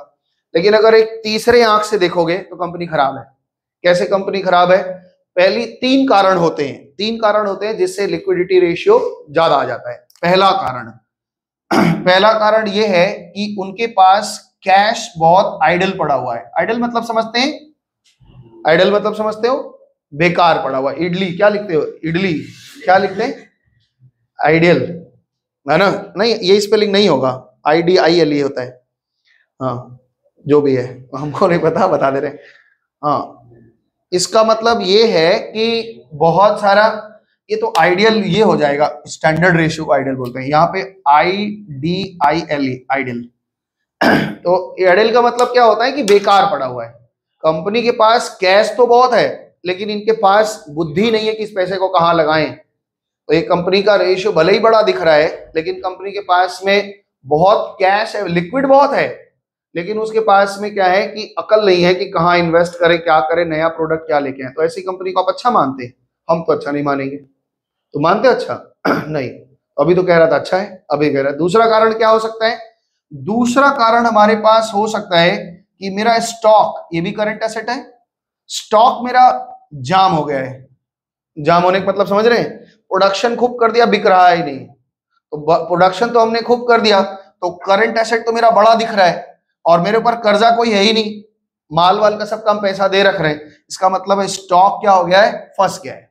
लेकिन अगर एक तीसरे आंख से देखोगे तो कंपनी खराब है। कैसे कंपनी खराब है? पहली 3 कारण होते हैं, 3 कारण होते हैं जिससे लिक्विडिटी रेशियो ज्यादा आ जाता है। पहला कारण पहला कारण यह है कि उनके पास कैश बहुत आइडल पड़ा हुआ है। आइडल मतलब समझते हैं? आइडल मतलब समझते हो? बेकार पड़ा हुआ। इडली क्या लिखते हो? इडली क्या लिखते हैं? आइडियल, है ना? नहीं, ये स्पेलिंग नहीं होगा, IDILE होता है। हाँ जो भी है, हमको नहीं पता, बता दे रहे। हाँ, इसका मतलब ये है कि बहुत सारा, ये तो आइडियल ये हो जाएगा, स्टैंडर्ड रेशियो को आइडियल बोलते हैं। यहाँ पे IDILE आइडियल। तो आइडियल का मतलब क्या होता है कि बेकार पड़ा हुआ है। कंपनी के पास कैश तो बहुत है लेकिन इनके पास बुद्धि नहीं है कि इस पैसे को कहाँ लगाएं। तो एक कंपनी का रेशियो भले ही बड़ा दिख रहा है, लेकिन कंपनी के पास में बहुत कैश है, लिक्विड बहुत है, लेकिन उसके पास में क्या है कि अकल नहीं है कि कहाँ इन्वेस्ट करे, क्या करे, नया प्रोडक्ट क्या लेके आए। तो ऐसी कंपनी को आप अच्छा मानते हैं? हम तो अच्छा नहीं मानेंगे। तो मानते अच्छा? नहीं। अभी तो कह रहा था अच्छा है, अभी कह रहा है। दूसरा कारण क्या हो सकता है? दूसरा कारण हमारे पास हो सकता है कि मेरा स्टॉक, ये भी करंट एसेट है, स्टॉक मेरा जाम हो गया है। जाम होने का मतलब समझ रहे हैं? प्रोडक्शन खूब कर दिया, बिक रहा ही नहीं। तो प्रोडक्शन तो हमने खूब कर दिया, तो करंट एसेट तो मेरा बड़ा दिख रहा है, और मेरे ऊपर कर्जा कोई है ही नहीं, माल वाल का सब काम पैसा दे रख रहे हैं। इसका मतलब है स्टॉक क्या हो गया है? फंस गया है।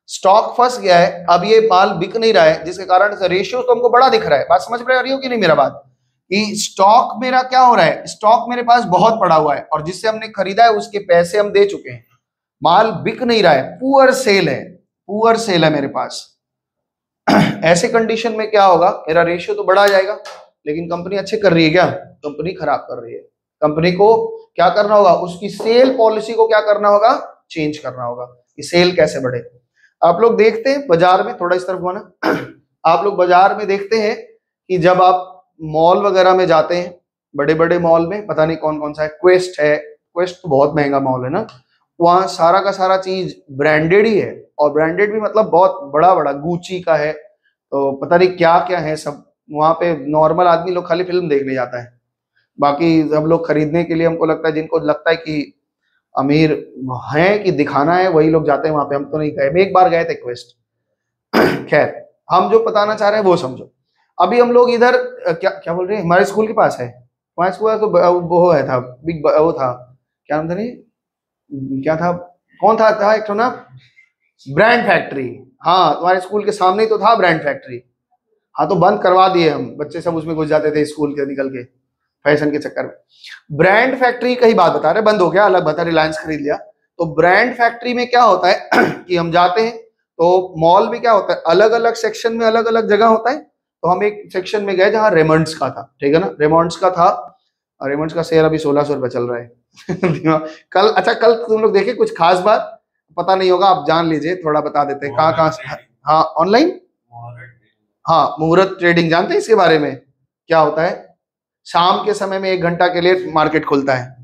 स्टॉक फंस गया है, अब ये माल बिक नहीं रहा है, जिसके कारण रेशियो तो हमको बड़ा दिख रहा है। बात समझ में आ रही हो कि नहीं मेरा बात? कि स्टॉक मेरा क्या हो रहा है? स्टॉक मेरे पास बहुत पड़ा हुआ है, और जिससे हमने खरीदा है उसके पैसे हम दे चुके हैं, माल बिक नहीं रहा है, पुअर सेल है, पुअर सेल है मेरे पास। ऐसे कंडीशन में क्या होगा? मेरा रेशियो तो बढ़ा जाएगा, लेकिन कंपनी अच्छे कर रही है क्या? कंपनी खराब कर रही है। कंपनी को क्या करना होगा? उसकी सेल पॉलिसी को क्या करना होगा? चेंज करना होगा कि सेल कैसे बढ़े। आप लोग देखते हैं बाजार में, थोड़ा इस तरफ हुआ ना, आप लोग बाजार में देखते हैं कि जब आप मॉल वगैरह में जाते हैं, बड़े बड़े मॉल में, पता नहीं कौन कौन सा है, क्वेस्ट है, क्वेस्ट तो बहुत महंगा मॉल है ना, वहाँ सारा का सारा चीज ब्रांडेड ही है, और ब्रांडेड भी मतलब बहुत बड़ा बड़ा गुची का है, तो पता नहीं क्या क्या है सब। वहाँ पे नॉर्मल आदमी लोग खाली फिल्म देखने जाता है, बाकी सब लोग खरीदने के लिए, हमको लगता है जिनको लगता है कि अमीर हैं कि दिखाना है, वही लोग जाते हैं वहां पे। हम तो नहीं गए, मैं एक बार गए थे क्वेस्ट। खैर, हम जो बताना चाह रहे हैं वो समझो। अभी हम लोग इधर क्या क्या बोल रहे हैं, हमारे स्कूल के पास है, वहाँ स्कूल तो वो है था, बिग वो था, क्या नाम था, नहीं क्या था, कौन था एक तो ना, ब्रांड फैक्ट्री। हाँ, तुम्हारे स्कूल के सामने ही तो था ब्रांड फैक्ट्री। हाँ, तो बंद करवा दिए हम, बच्चे सब उसमें घुस जाते थे स्कूल के निकल के, फैशन के चक्कर में। ब्रांड फैक्ट्री का ही बात बता रहे, बंद हो गया, अलग बता, रिलायंस खरीद लिया। तो ब्रांड फैक्ट्री में क्या होता है कि हम जाते हैं, तो मॉल में क्या होता है, अलग अलग सेक्शन में अलग अलग जगह होता है। तो हम एक सेक्शन में गए जहाँ रेमंड्स का था, ठीक है ना, रेमंड्स का था, और रेमंड्स का शेयर अभी 1600 रुपये चल रहा है। कल, अच्छा कल तुम लोग देखे कुछ खास बात? पता नहीं होगा, आप जान लीजिए, थोड़ा बता देते हैं कहाँ कहाँ। हाँ, ऑनलाइन, हाँ, मुहूर्त ट्रेडिंग जानते हैं इसके बारे में? क्या होता है? शाम के समय में 1 घंटा के लिए मार्केट खुलता है,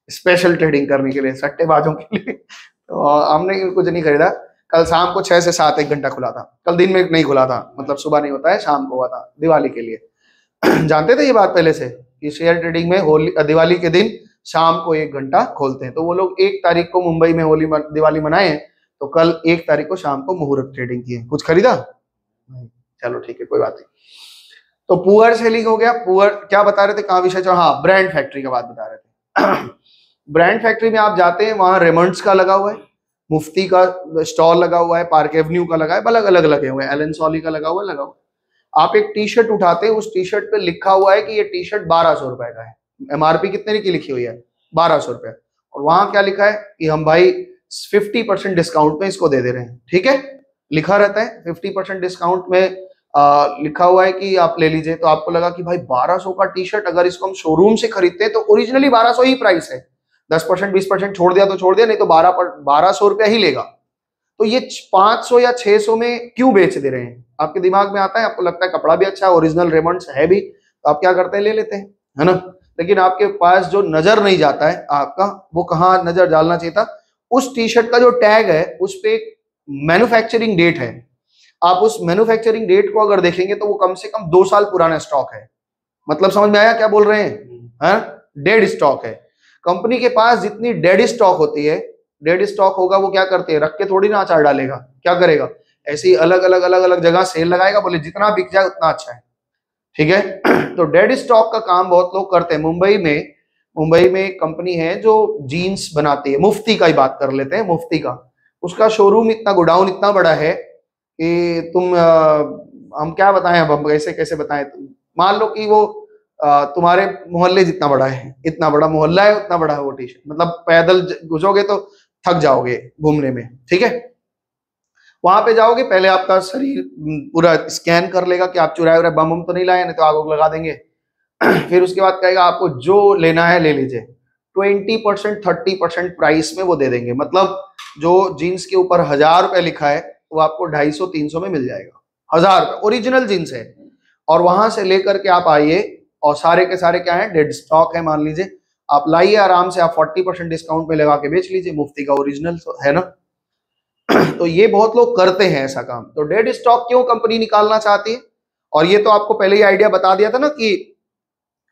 स्पेशल ट्रेडिंग करने के लिए, सट्टेबाजों के लिए। तो हमने कुछ नहीं खरीदा, कल शाम को 6 से 7 1 घंटा खुला था, कल दिन में नहीं खुला था, मतलब सुबह नहीं होता है, शाम को हुआ था, दिवाली के लिए। जानते थे ये बात पहले से कि शेयर ट्रेडिंग में होली, दिवाली के दिन शाम को 1 घंटा खोलते हैं। तो वो लोग 1 तारीख को मुंबई में होली दिवाली मनाए, तो कल 1 तारीख को शाम को मुहूर्त ट्रेडिंग किए। कुछ खरीदा नहीं? चलो ठीक है, कोई बात नहीं। तो पुअर सेलिंग हो गया। पुअर क्या बता रहे थे, कहाँ विषय चल? हाँ, ब्रांड फैक्ट्री का बात बता रहे थे। ब्रांड फैक्ट्री में आप जाते हैं, वहां रेमंड्स का लगा हुआ है, मुफ्ती का स्टॉल लगा हुआ है, पार्क एवेन्यू का लगा है, अलग अलग लगे हुए हैं, एलन सॉली का लगा हुआ है, लगा हुआ है। आप एक टी शर्ट उठाते हैं, उस टी शर्ट पे लिखा हुआ है कि ये टी शर्ट 1200 रुपए का है, एमआरपी कितने की लिखी हुई है? 1200 रुपए। और वहां क्या लिखा है कि हम भाई 50% डिस्काउंट में इसको दे दे रहे हैं, ठीक है, लिखा रहता है 50% डिस्काउंट में, लिखा हुआ है कि आप ले लीजिए। तो आपको लगा कि भाई 1200 का टी शर्ट, अगर इसको हम शोरूम से खरीदते हैं तो ओरिजिनली 1200 ही प्राइस है, 10% 20% छोड़ दिया तो छोड़ दिया, नहीं तो 1200 रुपया ही लेगा। तो ये 500 या 600 में क्यों बेच दे रहे हैं? आपके दिमाग में आता है, आपको लगता है कपड़ा भी अच्छा है, ओरिजिनल रेमंड्स है भी, तो आप क्या करते हैं, ले लेते हैं, है ना। लेकिन आपके पास जो नजर नहीं जाता है आपका, वो कहाँ नजर डालना चाहिए था? उस टी शर्ट का जो टैग है उस पे एक मैन्युफैक्चरिंग डेट है। आप उस मैन्युफैक्चरिंग डेट को अगर देखेंगे तो वो कम से कम 2 साल पुराना स्टॉक है। मतलब समझ में आया क्या बोल रहे हैं? डेड स्टॉक है। कंपनी के पास जितनी डेड स्टॉक होती है, डेड स्टॉक होगा, वो क्या करते हैं, रख के थोड़ी ना अचार डालेगा, क्या करेगा, ऐसे ही अलग अलग जगह सेल लगाएगा, बोले जितना बिक जाए उतना अच्छा है, ठीक है। तो डेड स्टॉक का काम बहुत लोग करते हैं। मुंबई में एक कंपनी है जो जीन्स बनाती है, मुफ्ती का ही बात कर लेते हैं, मुफ्ती का, उसका शोरूम इतना, गोडाउन इतना बड़ा है कि तुम हम क्या बताएं, अब हम कैसे कैसे बताएं। मान लो कि वो तुम्हारे मोहल्ले जितना बड़ा है, इतना बड़ा मोहल्ला है, उतना बड़ा है वो टी शर्ट, मतलब पैदल घुसोगे तो थक जाओगे घूमने में, ठीक है। वहां पे जाओगे, पहले आपका शरीर पूरा स्कैन कर लेगा कि आप चुराए उराए बम तो नहीं लाए, नहीं तो आग लगा देंगे। फिर उसके बाद कहेगा आपको जो लेना है ले लीजिए, 20% 30% प्राइस में वो दे देंगे। मतलब जो जीन्स के ऊपर 1000 रुपए लिखा है वो आपको 250-300 में मिल जाएगा। 1000 ओरिजिनल जींस है। और वहां से लेकर के आप आइए और सारे के सारे क्या है, डेड स्टॉक है मान लीजिए, आप लाइए आराम से, आप 40% डिस्काउंट पे लगा के बेच लीजिए, मुफ्ती का ओरिजिनल है ना। तो ये बहुत लोग करते हैं ऐसा काम। तो डेड स्टॉक क्यों कंपनी निकालना चाहती है? और ये तो आपको पहले ही आइडिया बता दिया था ना कि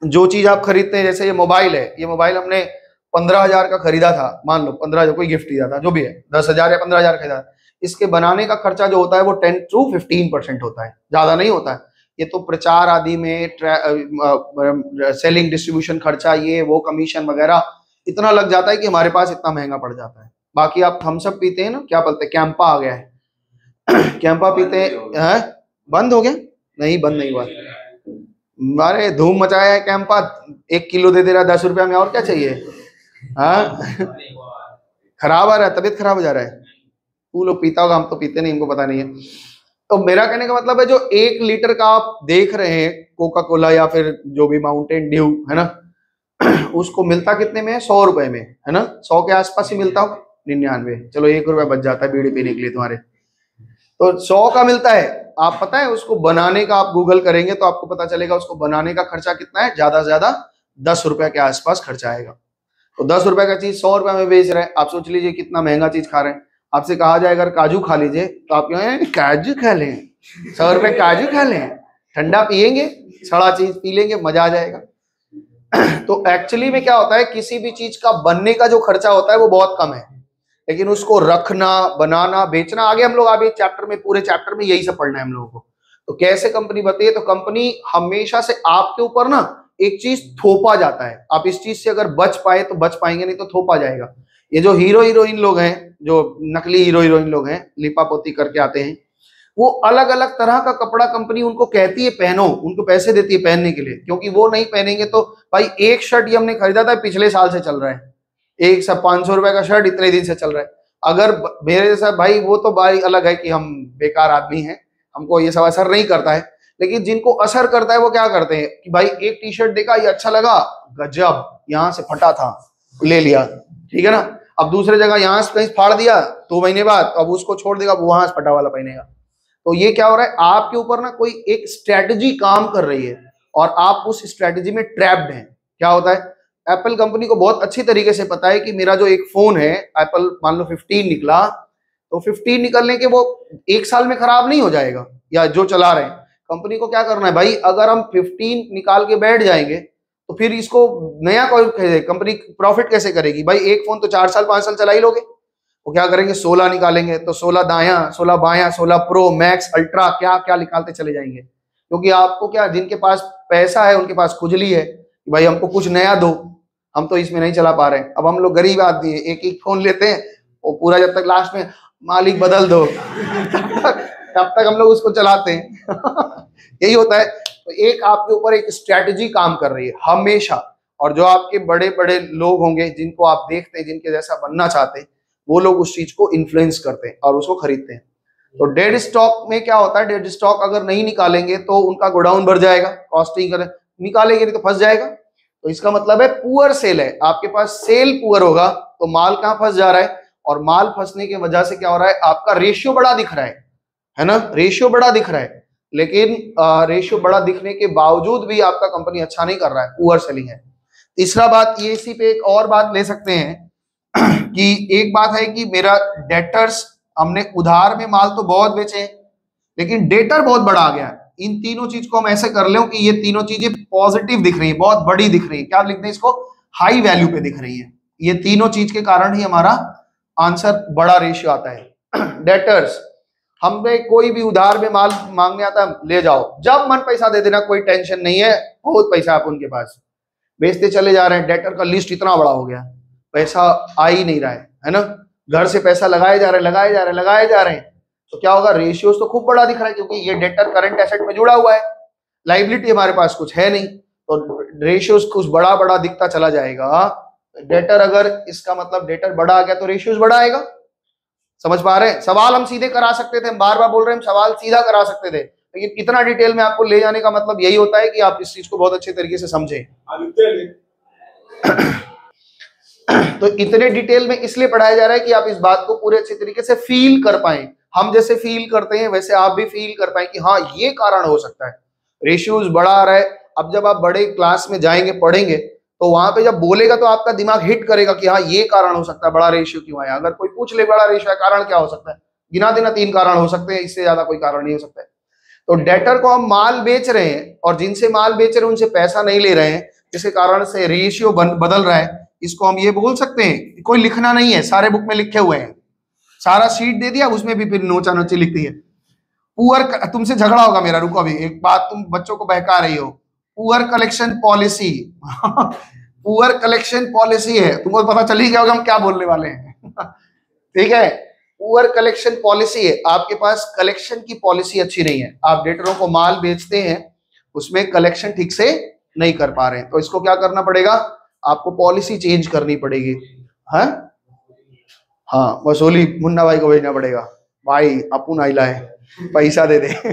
जो चीज आप खरीदते हैं, जैसे ये मोबाइल है, ये मोबाइल हमने 15,000 का खरीदा था, मान लो 15,000 कोई गिफ्ट दिया था, जो भी है 10,000 या 15,000 खरीदा, इसके बनाने का खर्चा जो होता है वो 10 to 15% होता है, ज्यादा नहीं होता है। ये तो प्रचार आदि में सेलिंग डिस्ट्रीब्यूशन खर्चा, ये वो कमीशन वगैरह इतना लग जाता है कि हमारे पास इतना महंगा पड़ जाता है। बाकी आप थम्स अप पीते हैं ना, क्या बोलते हैं, कैंपा आ गया है कैंपा पीते हैं, बंद हो गया? नहीं बंद नहीं हुआ, मारे धूम मचाया है कैंपा, 1 किलो दे दे रहा है 10 रुपया में, और क्या चाहिए? हाँ खराब आ रहा है, तबीयत खराब हो जा रहा है। तू लोग पीता होगा, हम तो पीते नहीं, हमको पता नहीं है। तो मेरा कहने का मतलब है, जो 1 लीटर का आप देख रहे हैं कोका कोला या फिर जो भी माउंटेन ड्यू है ना, उसको मिलता कितने में है? 100 रुपए में, है ना, 100 के आसपास ही मिलता हो, 99, चलो 1 रुपया बच जाता है बीड़ी पीने के लिए तुम्हारे। तो 100 का मिलता है, आप पता है उसको बनाने का, आप गूगल करेंगे तो आपको पता चलेगा उसको बनाने का खर्चा कितना है, ज्यादा से ज्यादा 10 रुपए के आसपास खर्चा आएगा। तो 10 रुपए का चीज 100 रुपए में बेच रहे हैं, आप सोच लीजिए कितना महंगा चीज खा रहे हैं। आपसे कहा जाए अगर काजू खा लीजिए तो आप कहेंगे काजू खा लें, 100 रुपए काजू खा लें, ठंडा पियेंगे, सड़ा चीज पी लेंगे, मजा आ जाएगा। तो एक्चुअली में क्या होता है, किसी भी चीज का बनने का जो खर्चा होता है वो बहुत कम है, लेकिन उसको रखना, बनाना, बेचना, आगे हम लोग आगे चैप्टर में, पूरे चैप्टर में यही सब पढ़ना है हम लोगों को। तो कैसे कंपनी बनती है, तो कंपनी हमेशा से आपके ऊपर ना एक चीज थोपा जाता है, आप इस चीज से अगर बच पाए तो बच पाएंगे, नहीं तो थोपा जाएगा। ये जो हीरो हीरोइन लोग हैं, जो नकली हीरो हीरोइन लोग हैं, लिपापोती करके आते हैं, वो अलग अलग तरह का कपड़ा कंपनी उनको कहती है पहनो, उनको पैसे देती है पहनने के लिए, क्योंकि वो नहीं पहनेंगे तो भाई, एक शर्ट ये हमने खरीदा था पिछले साल से चल रहा है, एक सब 500 रुपए का शर्ट इतने दिन से चल रहा है। अगर मेरे जैसा भाई, वो तो भाई अलग है कि हम बेकार आदमी हैं, हमको ये सब असर नहीं करता है, लेकिन जिनको असर करता है वो क्या करते हैं कि भाई एक टी शर्ट देखा, ये अच्छा लगा, गजब, यहाँ से फटा था, ले लिया, ठीक है ना, अब दूसरे जगह यहाँ से कहीं फाड़ दिया 2 महीने बाद, अब उसको छोड़ देगा, वो वहां से फटा वाला पहनेगा। तो ये क्या हो रहा है, आपके ऊपर ना कोई एक स्ट्रेटजी काम कर रही है और आप उस स्ट्रेटजी में ट्रैप्ड हैं। क्या होता है, एप्पल कंपनी को बहुत अच्छी तरीके से पता है कि मेरा जो एक फोन है, एप्पल मान लो 15 निकला, तो 15 निकलने के वो 1 साल में खराब नहीं हो जाएगा, या जो चला रहे हैं। कंपनी को क्या करना है भाई, अगर हम 15 निकाल के बैठ जाएंगे तो फिर इसको नया कोई कंपनी प्रॉफिट कैसे करेगी भाई, एक फोन तो 4 साल 5 साल चला ही लोगे। वो क्या करेंगे, 16 निकालेंगे, तो 16 दाया, 16 बाया, 16 प्रो मैक्स अल्ट्रा, क्या क्या निकालते चले जाएंगे, क्योंकि आपको क्या, जिनके पास पैसा है उनके पास खुजली है कि भाई हमको कुछ नया दो, हम तो इसमें नहीं चला पा रहे हैं। अब हम लोग गरीब आदमी है, एक एक फोन लेते हैं, वो पूरा जब तक लास्ट में मालिक बदल दो तब तक हम लोग उसको चलाते हैं यही होता है। तो एक आपके ऊपर एक स्ट्रैटेजी काम कर रही है हमेशा, और जो आपके बड़े बड़े लोग होंगे जिनको आप देखते हैं, जिनके जैसा बनना चाहते हैं, वो लोग उस चीज को इन्फ्लुएंस करते हैं और उसको खरीदते हैं। तो डेड स्टॉक में क्या होता है, डेड स्टॉक अगर नहीं निकालेंगे तो उनका गोडाउन भर जाएगा, कॉस्टिंग कर, निकालेंगे नहीं तो फंस जाएगा। तो इसका मतलब है पुअर सेल है, आपके पास सेल पुअर होगा तो माल कहाँ फंस जा रहा है, और माल फंसने की वजह से क्या हो रहा है, आपका रेशियो बड़ा दिख रहा है ना, रेशियो बड़ा दिख रहा है, लेकिन रेशियो बड़ा दिखने के बावजूद भी आपका कंपनी अच्छा नहीं कर रहा है, पुअर सेलिंग है। तीसरा बात ये, इसी पे एक और बात ले सकते हैं कि एक बात है कि मेरा डेटर्स, हमने उधार में माल तो बहुत बेचे लेकिन डेटर बहुत बड़ा आ गया। इन तीनों चीज को हम ऐसे कर ले कि ये तीनों चीजें पॉजिटिव दिख रही है, बहुत बड़ी दिख रही है, क्या लिखते हैं इसको, हाई वैल्यू पे दिख रही है। ये तीनों चीज के कारण ही हमारा आंसर बड़ा रेशियो आता है। डेटर्स, हमें कोई भी उधार में माल मांगने आता है, ले जाओ, जब मन पैसा दे देना, कोई टेंशन नहीं है, बहुत पैसा आप उनके पास, बेचते चले जा रहे हैं। डेटर का लिस्ट इतना बड़ा हो गया, पैसा आ ही नहीं रहा है ना, घर से पैसा लगाए जा रहे हैं, लगाए जा रहे हैं, लगाए जा रहे हैं, तो क्या होगा, रेशियोज तो खूब बड़ा दिख रहा है, क्योंकि ये डेटर करंट एसेट में जुड़ा हुआ है, लाइबिलिटी हमारे पास कुछ है नहीं, तो रेशियोज कुछ बड़ा बड़ा दिखता चला जाएगा। डेटर, अगर इसका मतलब डेटर बड़ा आ गया तो रेशियोज बड़ा आएगा। समझ पा रहे हैं, सवाल हम सीधे करा सकते थे, हम बार बार बोल रहे हैं, हम सवाल सीधा करा सकते थे, लेकिन इतना डिटेल में आपको ले जाने का मतलब यही होता है कि आप इस चीज को बहुत अच्छे तरीके से समझें। तो इतने डिटेल में इसलिए पढ़ाया जा रहा है कि आप इस बात को पूरे अच्छे तरीके से फील कर पाए, हम जैसे फील करते हैं वैसे आप भी फील कर पाए कि हाँ ये कारण हो सकता है, रेशियोज बड़ा आ रहा है। अब जब आप बड़े क्लास में जाएंगे पढ़ेंगे तो वहां पे जब बोलेगा तो आपका दिमाग हिट करेगा कि हाँ ये कारण हो सकता है, बड़ा रेशियो क्यों आया। अगर कोई पूछ ले बड़ा रेशियो है, कारण क्या हो सकता है, गिना देना 3 कारण हो सकते हैं, इससे ज्यादा कोई कारण नहीं हो सकता है। तो डेटर को हम माल बेच रहे हैं और जिनसे माल बेच रहे हैं उनसे पैसा नहीं ले रहे हैं, जिसके कारण से रेशियो बदल रहा है। इसको हम ये बोल सकते हैं, कोई लिखना नहीं है, सारे बुक में लिखे हुए हैं, सारा शीट दे दिया, उसमें भी फिर नोचा नोची लिखती है। पुअर, तुमसे झगड़ा होगा मेरा, रुको अभी एक बात, तुम बच्चों को बहका रही हो। Poor collection policy poor collection policy है, तुमको पता चल ही गया होगा हम क्या बोलने वाले हैं ठीक है, पुअर कलेक्शन पॉलिसी है। आपके पास कलेक्शन की पॉलिसी अच्छी नहीं है, आप डेटरों को माल बेचते हैं उसमें कलेक्शन ठीक से नहीं कर पा रहे हैं, तो इसको क्या करना पड़ेगा, आपको पॉलिसी चेंज करनी पड़ेगी। हाँ वसूली मुन्ना भाई को भेजना पड़ेगा, भाई अपुन आइला है पैसा दे दे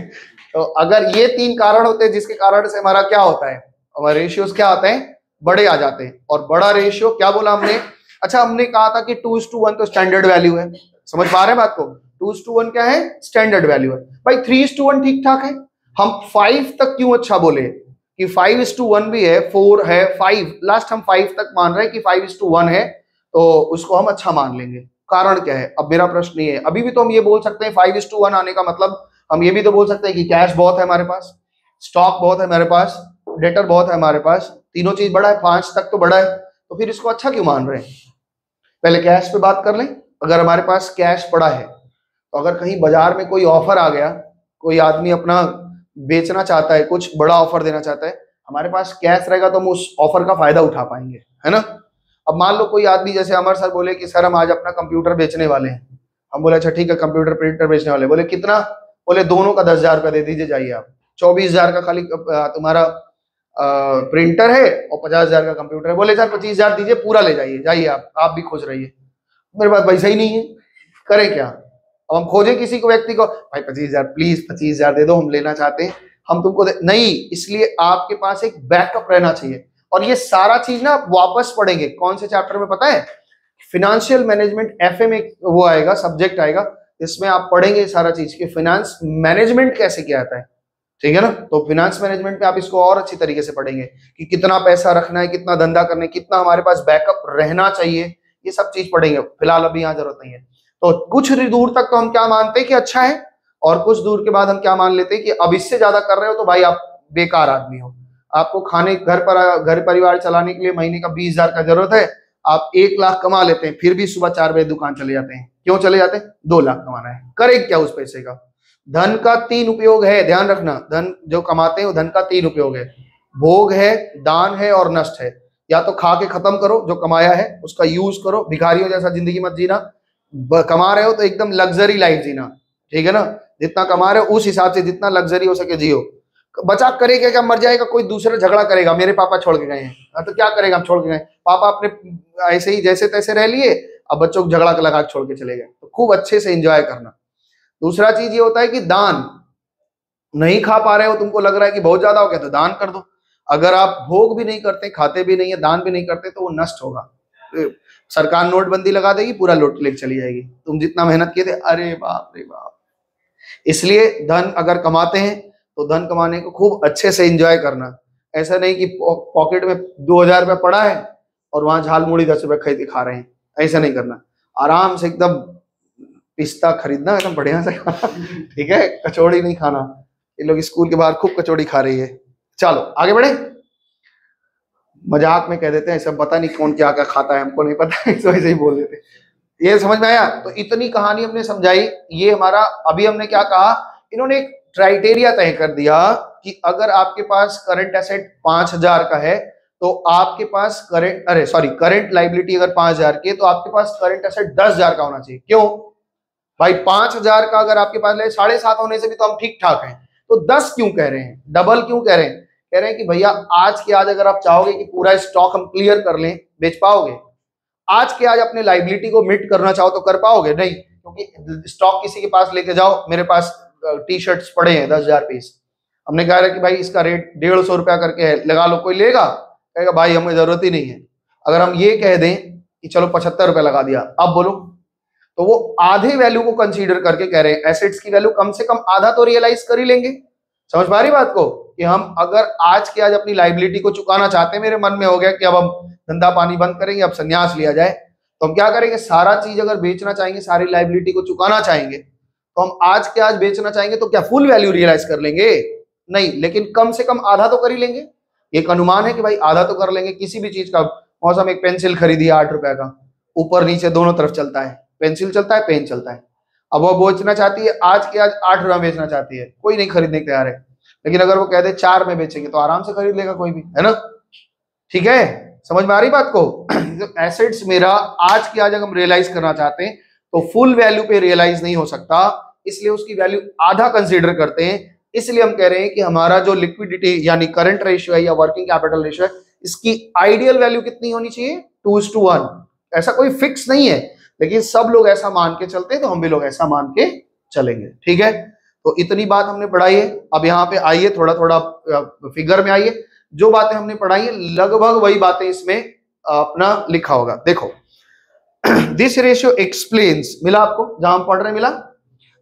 तो अगर ये 3 कारण होते हैं जिसके कारण से हमारा क्या होता है, हमारे रेशियोज क्या आते हैं, बड़े आ जाते हैं। और बड़ा रेशियो क्या बोला हमने, अच्छा हमने कहा था कि 2:1 तो स्टैंडर्ड वैल्यू है, समझ पा रहे हैं बात को, 2:1 क्या है, स्टैंडर्ड वैल्यू है। भाई 3:1 ठीक ठाक है, हम 5 तक क्यों अच्छा बोले कि 5:1 भी है, 4 है, 5 लास्ट, हम 5 तक मान रहे हैं कि 5:1 है तो उसको हम अच्छा मान लेंगे। कारण क्या है, अब मेरा प्रश्न ये है, अभी भी तो हम ये बोल सकते हैं 5:1 आने का मतलब हम ये भी तो बोल सकते हैं कि कैश बहुत है हमारे पास, स्टॉक बहुत है हमारे पास, डेटर बहुत है हमारे पास, तीनों चीज बड़ा है, 5 तक तो बड़ा है, तो फिर इसको अच्छा क्यों मान रहे हैं। पहले कैश पे बात कर लें। अगर हमारे पास कैश पड़ा है तो अगर कहीं बाजार में कोई ऑफर आ गया, कोई आदमी अपना बेचना चाहता है, कुछ बड़ा ऑफर देना चाहता है, हमारे पास कैश रहेगा तो हम उस ऑफर का फायदा उठा पाएंगे, है ना। अब मान लो कोई आदमी जैसे अमर सर बोले कि सर हम आज अपना कंप्यूटर बेचने वाले हैं, हम बोले अच्छा ठीक है कंप्यूटर प्रिंटर बेचने वाले, बोले कितना, बोले दोनों का 10,000 रुपया दे दीजिए, जाइए आप 24,000 का खाली तुम्हारा प्रिंटर है और 50,000 का कंप्यूटर है, बोले सर 25,000 दीजिए पूरा ले जाइए, जाइए आप भी खुश रहिए। मेरे पास पैसा ही नहीं है, करें क्या। अब हम खोजें किसी को, व्यक्ति को, भाई 25,000 प्लीज 25,000 दे दो, हम लेना चाहते हैं, हम तुमको नहीं, इसलिए आपके पास एक बैकअप रहना चाहिए। और ये सारा चीज ना आप वापस पढ़ेंगे, कौन से चैप्टर में पता है, फिनेंशियल मैनेजमेंट एफए में वो आएगा, सब्जेक्ट आएगा, इसमें आप पढ़ेंगे सारा चीज कि फाइनेंस मैनेजमेंट कैसे किया जाता है, ठीक है ना। तो फाइनेंस मैनेजमेंट में आप इसको और अच्छी तरीके से पढ़ेंगे कि कितना पैसा रखना है, कितना धंधा करना है, कितना हमारे पास बैकअप रहना चाहिए, ये सब चीज पढ़ेंगे। फिलहाल अभी यहाँ जरूरत नहीं है। तो कुछ दूर तक तो हम क्या मानते हैं कि अच्छा है, और कुछ दूर के बाद हम क्या मान लेते हैं कि अब इससे ज्यादा कर रहे हो तो भाई आप बेकार आदमी हो, आपको खाने घर परिवार चलाने के लिए महीने का 20,000 का जरूरत है, आप 1 लाख कमा लेते हैं, फिर भी सुबह 4 बजे दुकान चले जाते हैं, क्यों चले जाते हैं, 2 लाख कमाना है, करें क्या उस पैसे का। धन का 3 उपयोग है, ध्यान रखना, धन जो कमाते हैं वो धन का 3 उपयोग है, भोग है, दान है और नष्ट है। या तो खा के खत्म करो जो कमाया है, उसका यूज करो, भिखारियों जैसा जिंदगी मत जीना, कमा रहे हो तो एकदम लग्जरी लाइफ जीना, ठीक है ना, जितना कमा रहे हो उस हिसाब से जितना लग्जरी हो सके जियो। बचा करेगा क्या, मर जाएगा, कोई दूसरा झगड़ा करेगा, मेरे पापा छोड़ के गए हैं, तो क्या करेगा, हम छोड़ के गए, पापा अपने ऐसे ही जैसे तैसे रह लिए, अब बच्चों को झगड़ा लगा के छोड़ के चले गए, तो खूब अच्छे से एंजॉय करना। दूसरा चीज ये होता है कि दान, नहीं खा पा रहे हो, तुमको लग रहा है कि बहुत ज्यादा हो गया, तो दान कर दो। अगर आप भोग भी नहीं करते, खाते भी नहीं है, दान भी नहीं करते, तो वो नष्ट होगा, सरकार नोटबंदी लगा देगी, पूरा लूट लेके चली जाएगी, तुम जितना मेहनत किए थे, अरे बाप रे बाप। इसलिए धन अगर कमाते हैं तो धन कमाने को खूब अच्छे से एंजॉय करना, ऐसा नहीं कि पॉकेट में 2,000 रुपया पड़ा है और वहां झाल मुड़ी 10 रुपए खरीद के खा रहे हैं, ऐसा नहीं करना, आराम से एकदम पिस्ता खरीदना एकदम बढ़िया से खाना, ठीक है, कचौड़ी नहीं खाना। ये लोग स्कूल के बाहर खूब कचौड़ी खा रही है। चलो आगे बढ़े, मजाक में कह देते हैं सब, पता नहीं कौन क्या क्या खाता है, हमको नहीं पता, तो ऐसे ही बोल देते। ये समझ में आया। तो इतनी कहानी हमने समझाई। ये हमारा अभी हमने क्या कहा, इन्होंने एक क्राइटेरिया तय कर दिया कि अगर आपके पास करंट एसेट 5,000 का है तो आपके पास करंट लाइबिलिटी अगर 5,000 की है तो आपके पास करंट एसेट 10,000 का होना चाहिए। क्यों भाई, 5,000 का अगर आपके पास 7.5 होने से भी तो हम ठीक ठाक हैं, तो 10 क्यों कह रहे हैं, डबल क्यों कह रहे हैं। कह रहे हैं कि भैया आज के आज अगर आप चाहोगे कि पूरा स्टॉक हम क्लियर कर लें, बेच पाओगे। आज के आज अपने लाइबिलिटी को मिट करना चाहो तो कर पाओगे नहीं, क्योंकि स्टॉक किसी के पास लेके जाओ, मेरे पास टी शर्ट्स पड़े हैं 10,000 पीस, हमने कहा कि भाई इसका रेट 150 रुपया करके है, लगा लो, कोई लेगा, कहेगा भाई हमें जरूरत ही नहीं है। अगर हम ये कह दें कि चलो 75 रुपया लगा दिया, अब बोलो तो वो आधे वैल्यू को कंसीडर करके कह रहे हैं एसेट्स की वैल्यू कम से कम आधा तो रियलाइज कर ही लेंगे। समझ पा रही बात को, कि हम अगर आज के आज अपनी लाइबिलिटी को चुकाना चाहते हैं, मेरे मन में हो गया कि अब हम धंधा पानी बंद करेंगे, अब संन्यास लिया जाए, तो हम क्या करेंगे, सारा चीज अगर बेचना चाहेंगे, सारी लाइबिलिटी को चुकाना चाहेंगे, तो हम आज के आज बेचना चाहेंगे तो क्या फुल वैल्यू रियलाइज कर लेंगे? नहीं, लेकिन कम से कम आधा तो कर ही लेंगे। एक अनुमान है कि भाई आधा तो कर लेंगे। किसी भी चीज का, मौसम एक पेंसिल खरीदी 8 रुपए का, ऊपर नीचे दोनों तरफ चलता है, पेंसिल चलता है, पेन चलता है। अब वो बेचना चाहती है, आज के आज 8 रुपए बेचना चाहती है, कोई नहीं खरीदने को तैयार है, लेकिन अगर वो कह दे 4 में बेचेंगे तो आराम से खरीद लेगा कोई भी, है ना? ठीक है, समझ में आ रही बात को? एसेट्स मेरा आज के आज अगर हम रियलाइज करना चाहते हैं तो फुल वैल्यू पे रियलाइज नहीं हो सकता, इसलिए उसकी वैल्यू आधा कंसीडर करते हैं। इसलिए हम कह रहे हैं कि हमारा जो लिक्विडिटी यानी करंट रेशियो है या वर्किंग कैपिटल रेशियो है, इसकी आइडियल वैल्यू कितनी होनी चाहिए? 2:1। ऐसा कोई फिक्स नहीं है, लेकिन सब लोग ऐसा मान के चलते हैं, तो हम भी लोग ऐसा मान के चलेंगे। ठीक है, तो इतनी बात हमने पढ़ाई है। अब यहाँ पे आइए, थोड़ा थोड़ा फिगर में आइए। जो बातें हमने पढ़ाई है लगभग वही बातें इसमें अपना लिखा होगा। देखो, दिस रेशियो एक्सप्लेन्स, मिला आपको जहां हम पढ़ रहे हैं, मिला?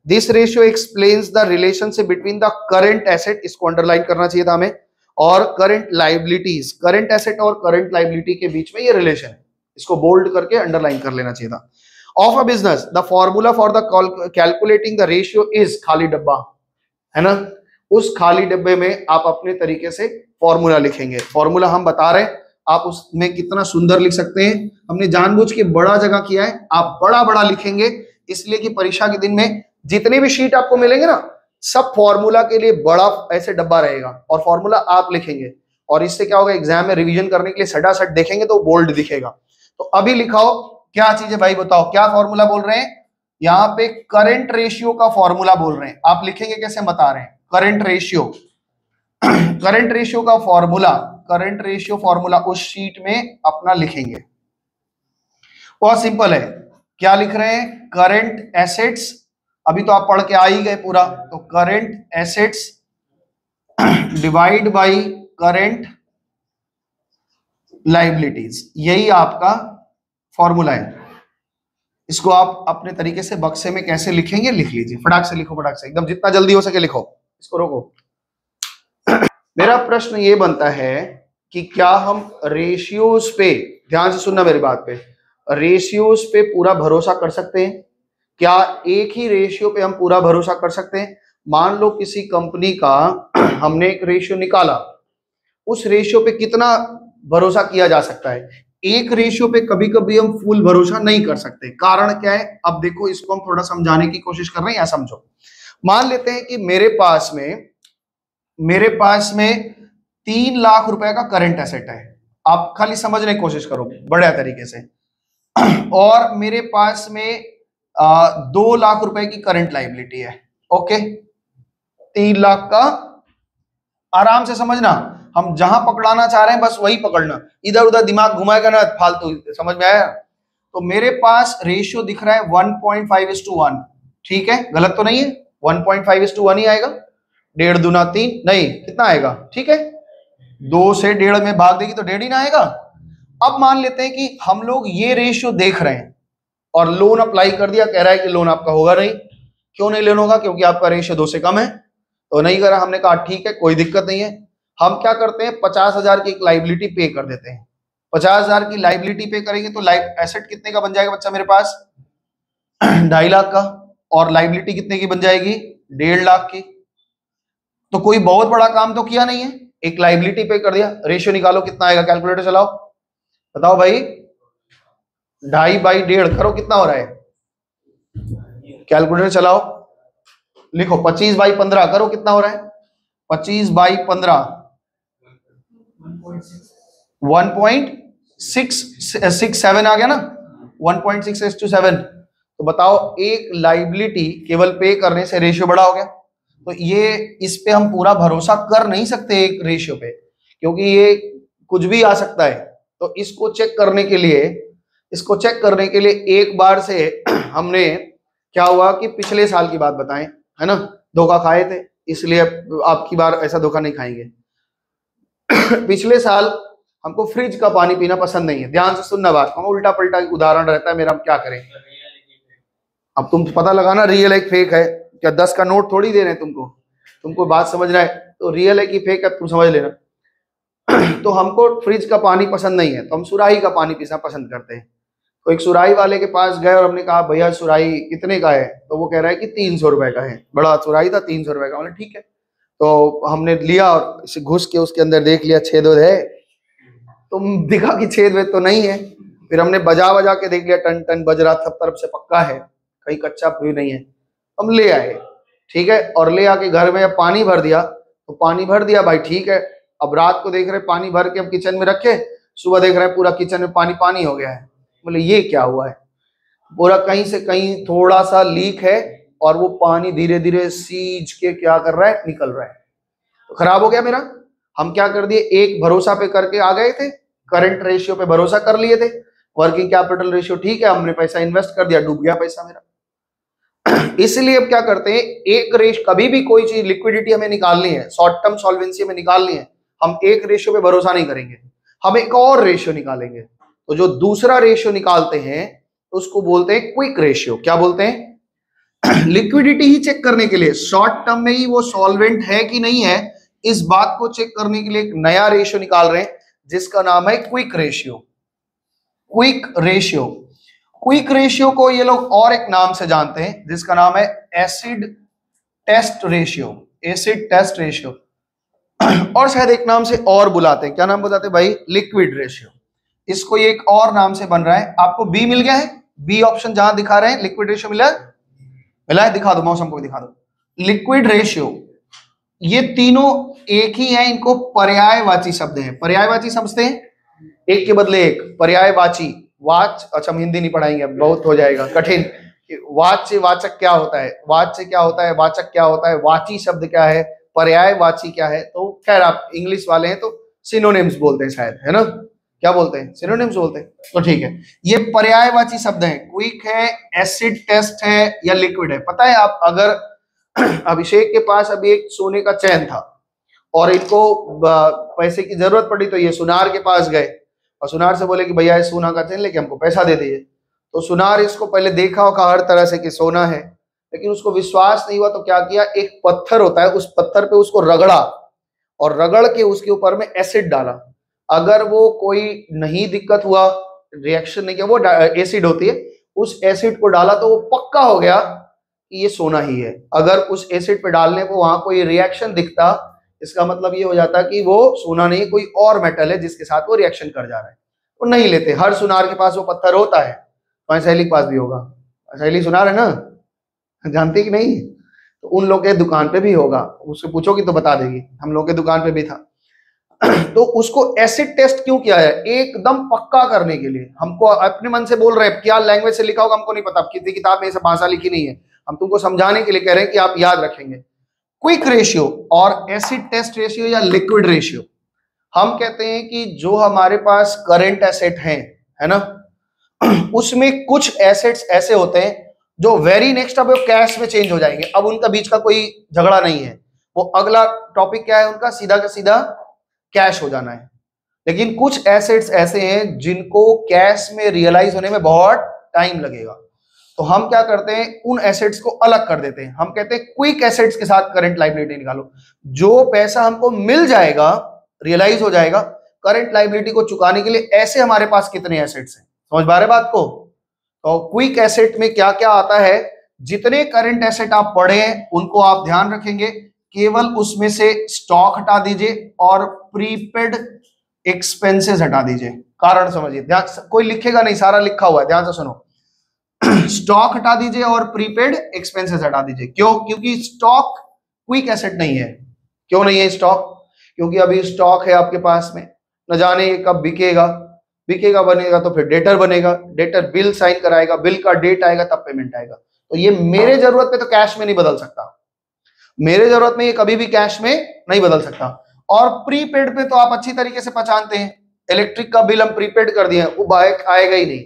This ratio explains the relationship between the current asset, इसको अंडरलाइन करना चाहिए था हमें, और करंट लाइबिलिटीज। करंट एसेट और करंट लाइबिलिटी के बीच में ये रिलेशन है, इसको बोल्ड करके अंडरलाइन कर लेना चाहिए था। Of a business the formula for the calculating the ratio is, खाली डब्बा है ना, उस खाली डब्बे में आप अपने तरीके से फॉर्मूला लिखेंगे। फॉर्मूला हम बता रहे हैं, आप उसमें कितना सुंदर लिख सकते हैं। हमने जानबूझ के बड़ा जगह किया है, आप बड़ा बड़ा लिखेंगे, इसलिए कि परीक्षा के दिन में जितने भी शीट आपको मिलेंगे ना, सब फॉर्मूला के लिए बड़ा ऐसे डब्बा रहेगा और फॉर्मूला आप लिखेंगे, और इससे क्या होगा, एग्जाम में रिवीजन करने के लिए सटासट देखेंगे तो बोल्ड दिखेगा। तो अभी लिखाओ क्या चीज है भाई, बताओ क्या फॉर्मूला बोल रहे हैं? यहाँ पे करंट रेशियो का फॉर्मूला बोल रहे हैं। आप लिखेंगे कैसे, बता रहे हैं, करंट रेशियो करंट रेशियो का फॉर्मूला, करंट रेशियो फॉर्मूला उस शीट में अपना लिखेंगे। बहुत सिंपल है, क्या लिख रहे हैं? करंट एसेट्स, अभी तो आप पढ़ के आ ही गए पूरा, तो current assets divide by current liabilities, यही आपका फॉर्मूला है। इसको आप अपने तरीके से बक्से में कैसे लिखेंगे, लिख लीजिए, फटाक से लिखो, फटाक से, एकदम जितना जल्दी हो सके लिखो, इसको रोको। मेरा प्रश्न ये बनता है कि क्या हम रेशियोज पे, ध्यान से सुनना मेरी बात पे, रेशियोज पे पूरा भरोसा कर सकते हैं? क्या एक ही रेशियो पे हम पूरा भरोसा कर सकते हैं? मान लो किसी कंपनी का हमने एक रेशियो निकाला, उस रेशियो पे कितना भरोसा किया जा सकता है? एक रेशियो पे कभी कभी हम फुल भरोसा नहीं कर सकते। कारण क्या है? अब देखो, इसको हम थोड़ा समझाने की कोशिश कर रहे हैं, या समझो। मान लेते हैं कि मेरे पास में 3 लाख रुपए का करंट एसेट है, आप खाली समझने की कोशिश करो बढ़िया तरीके से, और मेरे पास में 2 लाख रुपए की करंट लाइबिलिटी है। ओके, 3 लाख का, आराम से समझना, हम जहां पकड़ाना चाह रहे हैं बस वही पकड़ना, इधर उधर दिमाग घुमाएगा ना फालतू। समझ में आया? तो मेरे पास रेशियो दिख रहा है 1.5:1, ठीक है, गलत तो नहीं है, 1.5:1 ही आएगा। 1.5 दूना 3, नहीं कितना आएगा, ठीक है, 2 से 1.5 में भाग देगी तो 1.5 ही ना आएगा। अब मान लेते हैं कि हम लोग ये रेशियो देख रहे हैं और लोन अप्लाई कर दिया, कह रहा है कि लोन आपका होगा नहीं। क्यों नहीं लोन होगा? क्योंकि आपका रेशियो 2 से कम है, तो नहीं करा। हमने कहा ठीक है, कोई दिक्कत नहीं है। हम क्या करते हैं, 50,000 की एक लाइबिलिटी पे कर देते हैं। 50,000 की लाइबिलिटी पे करेंगे तो एसेट कितने का बन जाएगा बच्चा मेरे पास? 2.5 लाख का, और लाइबिलिटी कितने की बन जाएगी? 1.5 लाख की। तो कोई बहुत बड़ा काम तो किया नहीं है, एक लाइबिलिटी पे कर दिया। रेशियो निकालो कितना आएगा, कैलकुलेटर चलाओ, बताओ भाई। 2.5/1.5 करो, कितना हो रहा है? कैलकुलेटर चलाओ, लिखो 25/15 करो, कितना हो रहा है? 25/15 1.667 आ गया ना, 1.6:7। तो बताओ, एक लाइबिलिटी केवल पे करने से रेशियो बड़ा हो गया। तो ये, इस पे हम पूरा भरोसा कर नहीं सकते एक रेशियो पे, क्योंकि ये कुछ भी आ सकता है। तो इसको चेक करने के लिए एक बार से हमने, क्या हुआ कि पिछले साल की बात बताएं, है ना, धोखा खाए थे, इसलिए आपकी बार ऐसा धोखा नहीं खाएंगे। पिछले साल हमको फ्रिज का पानी पीना पसंद नहीं है, ध्यान से सुनना बात को, उल्टा पलटा उदाहरण रहता है मेरा, हम क्या करें। अब तुम पता लगाना रियल है कि फेक है, क्या 10 का नोट थोड़ी दे रहे हैं तुमको, तुमको बात समझना है तो रियल है कि फेक है तुम समझ लेना। तो हमको फ्रिज का पानी पसंद नहीं है तो हम सुराही का पानी पीना पसंद करते हैं। तो एक सुराही वाले के पास गए और हमने कहा भैया सुराही कितने का है, तो वो कह रहा है कि 300 रुपए का है, बड़ा सुराही था 300 रुपए का। बोले ठीक है, तो हमने लिया और इसे घुस के उसके अंदर देख लिया छेद है, तो दिखा कि छेद वेद तो नहीं है। फिर हमने बजा बजा के देख लिया, टन टन बज रहा, सब तरफ से पक्का है, कहीं कच्चा भी नहीं है। हम ले आए, ठीक है, और ले आके घर में पानी भर दिया, तो पानी भर दिया भाई ठीक है। अब रात को देख रहे पानी भर के अब किचन में रखे, सुबह देख रहे हैं पूरा किचन में पानी पानी हो गया है। बोले ये क्या हुआ है, पूरा कहीं से कहीं थोड़ा सा लीक है और वो पानी धीरे धीरे सीज के क्या कर रहा है, निकल रहा है। तो खराब हो गया मेरा। हम क्या कर दिए, एक भरोसा पे करके आ गए थे, करंट रेशियो पे भरोसा कर लिए थे, वर्किंग कैपिटल रेशियो ठीक है, हमने पैसा इन्वेस्ट कर दिया, डूब गया पैसा मेरा। इसलिए अब क्या करते हैं, एक रेश कभी भी कोई चीज लिक्विडिटी हमें निकालनी है, शॉर्ट टर्म सॉल्वेंसी में निकालनी है, हम एक रेशियो पे भरोसा नहीं करेंगे, हम एक और रेशियो निकालेंगे। तो जो दूसरा रेशियो निकालते हैं उसको बोलते हैं क्विक रेशियो। क्या बोलते हैं, लिक्विडिटी ही चेक करने के लिए, शॉर्ट टर्म में ही वो सॉल्वेंट है कि नहीं है, इस बात को चेक करने के लिए एक नया रेशियो निकाल रहे हैं जिसका नाम है quick ratio. Quick ratio, quick ratio को ये लोग और एक नाम से जानते हैं जिसका नाम है acid test ratio, acid test ratio, और शायद एक नाम से और बुलाते हैं, क्या नाम बुलाते हैं भाई, लिक्विड रेशियो। इसको ये एक और नाम से बन रहा है। आपको बी मिल गया है, बी ऑप्शन जहां दिखा रहे हैं लिक्विड रेशियो मिला है, दिखा दो, मौसम को दिखा दो। लिक्विड रेशियो, ये तीनों एक ही है, इनको पर्यायवाची शब्द है। पर्यायवाची समझते हैं, एक के बदले एक, पर्यायवाची, वाच, अच्छा हम हिंदी नहीं पढ़ाएंगे, बहुत हो जाएगा कठिन। वाच्य वाचक क्या होता है, वाच्य क्या होता है, वाचक क्या होता है, वाची शब्द क्या है, पर्यायवाची क्या है। तो खैर आप इंग्लिश वाले हैं तो सिनोनिम्स बोलते हैं शायद, है ना, क्या बोलते हैं, सिनोनिम्स बोलते हैं, तो ठीक है। ये पर्यायवाची शब्द है, क्विक है, एसिड टेस्ट है या लिक्विड है। पता है आप, अगर अभिषेक के पास अभी एक सोने का चैन था और इनको पैसे की जरूरत पड़ी तो ये सुनार के पास गए और सुनार से बोले कि भैया ये सोना का चैन लेके हमको पैसा दे दीजिए। तो सुनार इसको पहले देखा होगा हर तरह से कि सोना है, लेकिन उसको विश्वास नहीं हुआ तो क्या किया, एक पत्थर होता है, उस पत्थर पे उसको रगड़ा और रगड़ के उसके ऊपर में एसिड डाला। अगर वो कोई नहीं दिक्कत हुआ, रिएक्शन नहीं किया, वो एसिड होती है, उस एसिड को डाला तो वो पक्का हो गया कि ये सोना ही है। अगर उस एसिड पे डालने को वहां कोई रिएक्शन दिखता, इसका मतलब ये हो जाता कि वो सोना नहीं, कोई और मेटल है जिसके साथ वो रिएक्शन कर जा रहा है। वो नहीं लेते, हर सुनार के पास वो पत्थर होता है, तो सहेली के पास भी होगा, सहेली सुनार है ना, जानती कि नहीं, तो उन लोग के दुकान पे भी होगा, उससे पूछोगी तो बता देगी, हम लोग के दुकान पे भी था। तो उसको एसिड टेस्ट क्यों किया है, एकदम पक्का करने के लिए। हमको अपने मन से बोल रहे हैं, क्या लैंग्वेज से लिखा होगा हमको नहीं पता, किसी किताब में ऐसा भाषा लिखी नहीं है, हम तुमको समझाने के लिए कह रहे हैं कि आप याद रखेंगे। क्विक रेशियो और एसिड टेस्ट रेशियो या लिक्विड रेशियो, हम कहते हैं कि जो हमारे पास करंट एसेट है ना, उसमें कुछ एसेट्स ऐसे होते हैं जो वेरी नेक्स्ट अब कैश में चेंज हो जाएंगे, अब उनका बीच का कोई झगड़ा नहीं है, वो अगला टॉपिक क्या है उनका, सीधा का सीधा कैश हो जाना है। लेकिन कुछ एसेट्स ऐसे हैं जिनको कैश में रियलाइज होने में बहुत टाइम लगेगा, तो हम क्या करते हैं, उन एसेट्स को अलग कर देते हैं। हम कहते हैं क्विक एसेट्स के साथ करंट लायबिलिटी निकालो, जो पैसा हमको मिल जाएगा, रियलाइज हो जाएगा, करंट लायबिलिटी को चुकाने के लिए ऐसे हमारे पास कितने एसेट्स हैं, समझ पा रहे बात को। तो क्विक एसेट में क्या क्या आता है, जितने करंट एसेट आप पढ़े हैं उनको आप ध्यान रखेंगे, केवल उसमें से स्टॉक हटा दीजिए और प्रीपेड एक्सपेंसेस हटा दीजिए। कारण समझिए, ध्यान, कोई लिखेगा नहीं, सारा लिखा हुआ है, ध्यान से सुनो। स्टॉक हटा दीजिए और प्रीपेड एक्सपेंसेस हटा दीजिए। क्यों, क्योंकि स्टॉक क्विक एसेट नहीं है। क्यों नहीं है स्टॉक, क्योंकि अभी स्टॉक है आपके पास में, न जाने कब बिकेगा, बिकेगा बनेगा तो फिर डेटर बनेगा, डेटर बिल साइन कराएगा, बिल का डेट आएगा तब पेमेंट आएगा। तो ये मेरे जरूरत पे तो कैश में नहीं बदल सकता, मेरे जरूरत में ये कभी भी कैश में नहीं बदल सकता। और प्रीपेड पे तो आप अच्छी तरीके से पहचानते हैं, इलेक्ट्रिक का बिल हम प्रीपेड कर दिए, वो बाइक आएगा ही नहीं,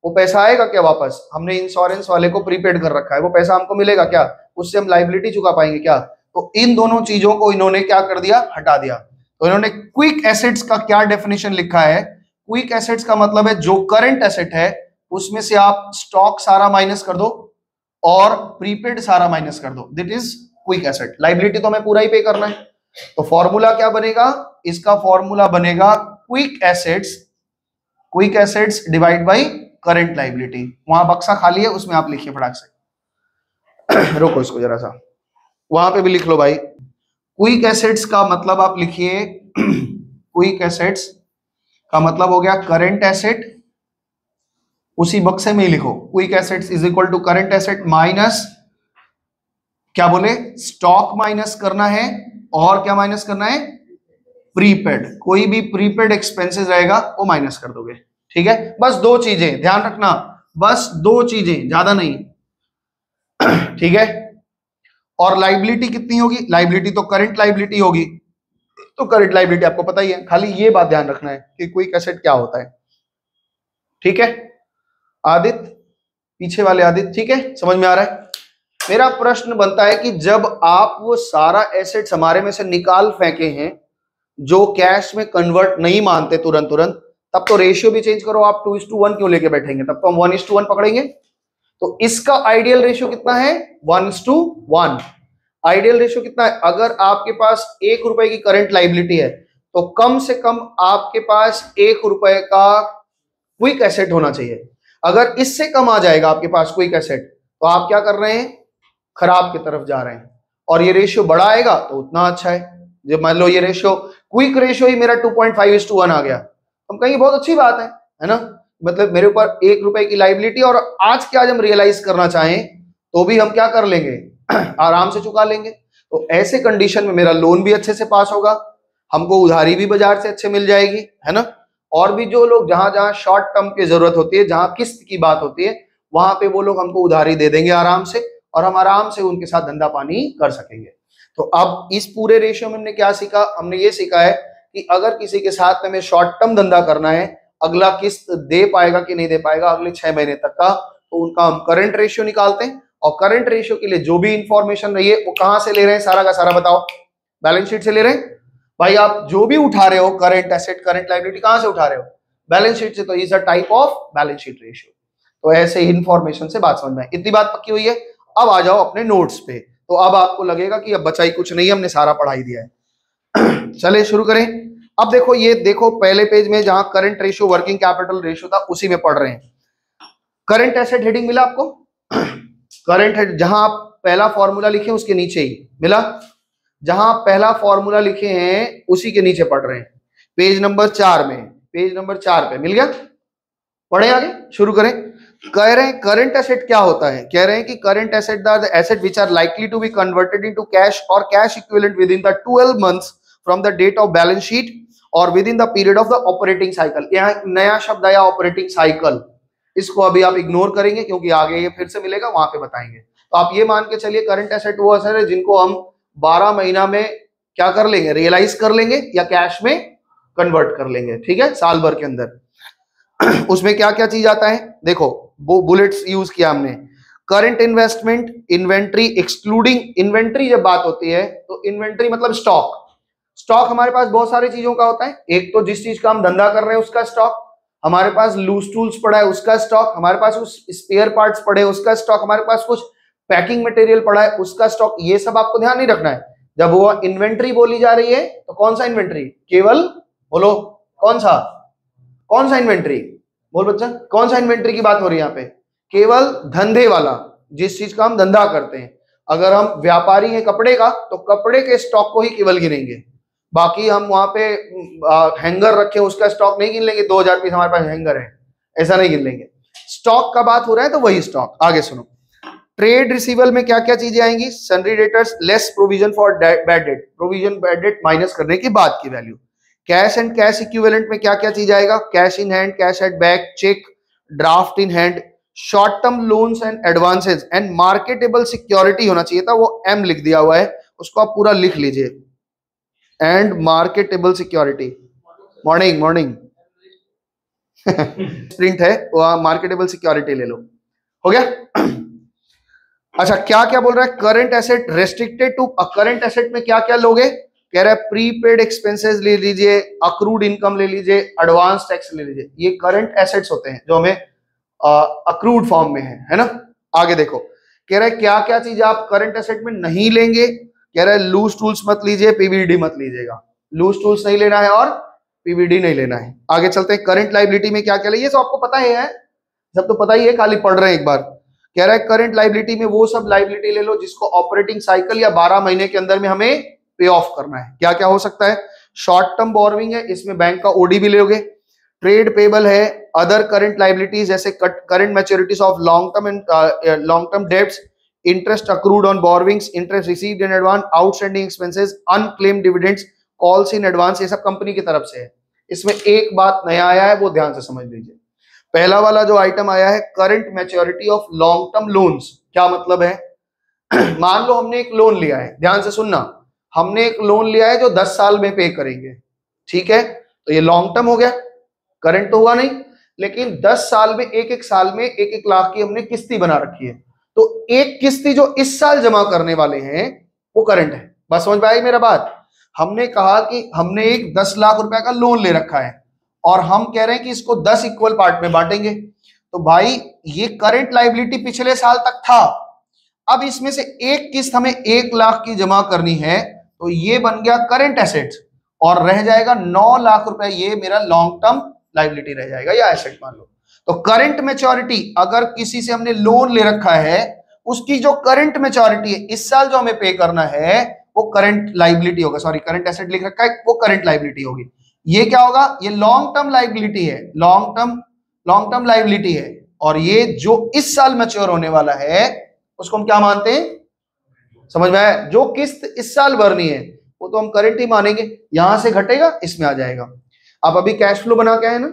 वो पैसा आएगा क्या वापस, हमने इंश्योरेंस वाले को प्रीपेड कर रखा है, वो पैसा हमको मिलेगा क्या, उससे हम लायबिलिटी चुका पाएंगे क्या। तो इन दोनों चीजों को इन्होंने क्या कर दिया, हटा दिया। तो इन्होंने क्विक एसेट्स का क्या डेफिनेशन लिखा है, क्विक एसेट्स का मतलब है जो करंट एसेट है उसमें से आप स्टॉक सारा माइनस कर दो, और प्रीपेड सारा माइनस कर दो, that is quick asset. Liability तो हमें पूरा ही पे करना है, तो फॉर्मूला क्या बनेगा, इसका फॉर्मूला बनेगा quick assets divide by current liability. वहां बक्सा खाली है, उसमें आप लिखिए फटाक से रोको इसको जरा सा, वहां पे भी लिख लो भाई। क्विक एसेट्स का मतलब आप लिखिए, क्विक एसेट्स का मतलब हो गया करंट एसेट, उसी बक्से में ही लिखो quick assets is equal to current asset minus क्या बोले, स्टॉक माइनस करना है, और क्या माइनस करना है, प्रीपेड। कोई भी प्रीपेड एक्सपेंसेस रहेगा वो माइनस कर दोगे, ठीक है। बस दो चीजें ध्यान रखना, बस दो चीजें, ज्यादा नहीं, ठीक है। और लाइबिलिटी कितनी होगी, लाइबिलिटी तो करंट लाइबिलिटी होगी, तो करंट लाइबिलिटी आपको पता ही है, खाली ये बात ध्यान रखना है कि क्विक एसेट क्या होता है, ठीक है। आदित्य, पीछे वाले आदित्य, ठीक है, समझ में आ रहा है। मेरा प्रश्न बनता है कि जब आप वो सारा एसेट्स हमारे में से निकाल फेंके हैं जो कैश में कन्वर्ट नहीं मानते तुरंत तुरंत, तब तो रेशियो भी चेंज करो, आप 2:1 क्यों लेके बैठेंगे, तब तो हम 1:1 पकड़ेंगे। तो इसका आइडियल रेशियो कितना है, 1:1। आइडियल रेशियो कितना है, अगर आपके पास 1 रुपए की करंट लाइबिलिटी है तो कम से कम आपके पास 1 रुपए का क्विक एसेट होना चाहिए। अगर इससे कम आ जाएगा आपके पास क्विक एसेट, तो आप क्या कर रहे हैं, खराब की तरफ जा रहे हैं। और ये रेशियो बड़ा आएगा तो उतना अच्छा है। जब मान लो ये रेशियो, क्विक रेशियो ही मेरा 2.5:1 आ गया, हम कहेंगे बहुत अच्छी बात है ना, मतलब मेरे ऊपर 1 रुपए की लाइबिलिटी, और आज के आज हम रियलाइज करना चाहें तो भी हम क्या कर लेंगे, आराम से चुका लेंगे। तो ऐसे कंडीशन में मेरा लोन भी अच्छे से पास होगा, हमको उधारी भी बाजार से अच्छे मिल जाएगी, है ना। और भी जो लोग जहां जहां शॉर्ट टर्म की जरूरत होती है, जहां किस्त की बात होती है, वहां पे वो लोग हमको उधारी दे देंगे आराम से, और हम आराम से उनके साथ धंधा पानी कर सकेंगे। तो अब इस पूरे रेशियो में हमने क्या सीखा, हमने ये सीखा है कि अगर किसी के साथ में हमें शॉर्ट टर्म धंधा करना है, अगला किस्त दे पाएगा कि नहीं दे पाएगा अगले 6 महीने तक का, तो उनका हम करंट रेशियो निकालते हैं। और करंट रेशियो के लिए जो भी इंफॉर्मेशन रही है वो कहां से ले रहे हैं, सारा का सारा बताओ, बैलेंस शीट से ले रहे हैं भाई। आप जो भी उठा रहे हो करंट एसेट करंट लायबिलिटी, कहां से उठा रहे हो, बैलेंस शीट से। तो is a type of balance sheet ratio. तो ऐसे ही इंफॉर्मेशन से बात समझ में, इतनी बात पक्की हुई है। अब आ जाओ अपने नोट्स पे, तो अब आपको लगेगा कि अब बचा ही कुछ नहीं है, हमने सारा पढ़ाई दिया है। चले शुरू करें। अब देखो, ये देखो पहले पेज में जहां current ratio working capital ratio था उसी में पढ़ रहे हैं। करंट एसेट हेडिंग मिला आपको, करंट हेड जहां आप पहला फॉर्मूला लिखे उसके नीचे ही मिला, जहां पहला फॉर्मूला लिखे हैं उसी के नीचे पढ़ रहे हैं, पेज नंबर 4 में, पेज नंबर 4 पे मिल गया। पढ़े आगे, शुरू करें। कह रहे हैं करंट एसेट क्या होता है, कह रहे हैं कि current asset are the asset which are likely to be converted into cash और cash equivalent within the 12 months from the date of balance sheet और within the period of the operating cycle. यहाँ नया शब्द आया ऑपरेटिंग साइकिल, इसको अभी आप इग्नोर करेंगे क्योंकि आगे ये फिर से मिलेगा, वहां पे बताएंगे। तो आप ये मान के चलिए करंट एसेट वो एसेट है जिनको हम 12 महीना में क्या कर लेंगे, रियलाइज कर लेंगे या कैश में कन्वर्ट कर लेंगे, ठीक है, साल भर के अंदर। उसमें क्या क्या चीज आता है, देखो वो बुलेट्स यूज किया हमने। Current investment, inventory excluding, inventory जब बात होती है तो इन्वेंट्री मतलब स्टॉक। स्टॉक हमारे पास बहुत सारी चीजों का होता है, एक तो जिस चीज का हम धंधा कर रहे हैं उसका स्टॉक, हमारे पास लूज टूल्स पड़ा है उसका स्टॉक, हमारे पास उस स्पेयर पार्ट्स पड़े उसका स्टॉक, हमारे पास कुछ पैकिंग मटेरियल पड़ा है उसका स्टॉक। ये सब आपको ध्यान नहीं रखना है। जब वो इन्वेंट्री बोली जा रही है तो कौन सा इन्वेंट्री, केवल बोलो कौन सा इन्वेंट्री, बोल बच्चा, कौन सा इन्वेंट्री की बात हो रही है यहाँ पे, केवल धंधे वाला, जिस चीज का हम धंधा करते हैं। अगर हम व्यापारी हैं कपड़े का तो कपड़े के स्टॉक को ही केवल गिनेंगे, बाकी हम वहां पे हैंगर रखे उसका स्टॉक नहीं गिन लेंगे, 2000 पीस हमारे पास हैंगर है, ऐसा नहीं गिन लेंगे। स्टॉक का बात हो रहा है तो वही स्टॉक। आगे सुनो, ट्रेड रिसीवेबल में क्या क्या चीजें आएंगी, sundry debtors less provision for bad debt, provision bad debt minus करने के बाद की value. Cash and cash equivalent में क्या क्या चीज आएगा, cash in hand, cash at bank, cheque, draft in hand, short term loans and advances and marketable security होना चाहिए था, वो एम लिख दिया हुआ है, उसको आप पूरा लिख लीजिए, and marketable security. Morning print है वो, मार्केटेबल सिक्योरिटी ले लो, हो गया। अच्छा क्या क्या बोल रहा है, current asset restricted to, current asset में क्या क्या लोगे, कह रहा है प्रीपेड एक्सपेंसेस ले लीजिए, अक्रूड इनकम ले लीजिए, एडवांस टैक्स ले लीजिए, ये करंट एसेट्स होते हैं जो हमें अक्रूड फॉर्म में है ना। आगे देखो, कह रहा है क्या क्या चीज आप करंट एसेट में नहीं लेंगे, कह रहा है लूज टूल्स मत लीजिए, पीवीडी मत लीजिएगा, लूज टूल्स नहीं लेना है और पीवीडी नहीं लेना है। आगे चलते हैं, करंट लाइबिलिटी में क्या क्या ले, ये सब आपको पता है, सब तो पता ही है, खाली पढ़ रहे हैं एक बार। कह रहा है करंट लाइबिलिटी में वो सब लाइबिलिटी ले लो जिसको ऑपरेटिंग साइकिल या 12 महीने के अंदर में हमें पे ऑफ करना है। क्या क्या हो सकता है, शॉर्ट टर्म बोरोइंग है, इसमें बैंक का ओडी भी लोगे, ट्रेड पेबल है, अदर करंट लाइबिलिटीज जैसे current मैच्योरिटीज of long term debts, interest accrued on borrowings, interest received in advance, outstanding expenses, unclaimed dividends, calls in advance, ये सब कंपनी की तरफ से है। इसमें एक बात नया आया है, वो ध्यान से समझ लीजिए। पहला वाला जो आइटम आया है current maturity of long term loans, क्या मतलब है मान लो हमने एक लोन लिया है, ध्यान से सुनना, हमने एक लोन लिया है जो 10 साल में पे करेंगे, ठीक है, तो ये लॉन्ग टर्म हो गया, करंट तो हुआ नहीं, लेकिन 10 साल में एक साल में 1-1 लाख की हमने किस्ती बना रखी है, तो एक किस्ती जो इस साल जमा करने वाले हैं वो करंट है। बस समझ में आई मेरा बात। हमने कहा कि हमने एक 10 लाख रुपए का लोन ले रखा है और हम कह रहे हैं कि इसको 10 इक्वल पार्ट में बांटेंगे, तो भाई ये करंट लाइबिलिटी पिछले साल तक था, अब इसमें से एक किस्त हमें 1 लाख की जमा करनी है, तो ये बन गया करंट एसेट और रह जाएगा 9 लाख रुपए, ये मेरा लॉन्ग टर्म लाइबिलिटी रह जाएगा या एसेट मान लो। तो करंट मैच्योरिटी, अगर किसी से हमने लोन ले रखा है उसकी जो करंट मैच्योरिटी है इस साल जो हमें पे करना है वो करंट लाइबिलिटी होगा, सॉरी करंट एसेट लिख रखा है वो करंट लाइबिलिटी होगी। ये क्या होगा, ये लॉन्ग टर्म लाइबिलिटी है, लॉन्ग टर्म लाइबिलिटी है, और ये जो इस साल मैच्योर होने वाला है उसको हम क्या मानते हैं, समझ में आया, जो किस्त इस साल भरनी है वो तो हम करंट ही मानेंगे, यहां से घटेगा इसमें आ जाएगा। आप अभी कैश फ्लो बना के आए ना,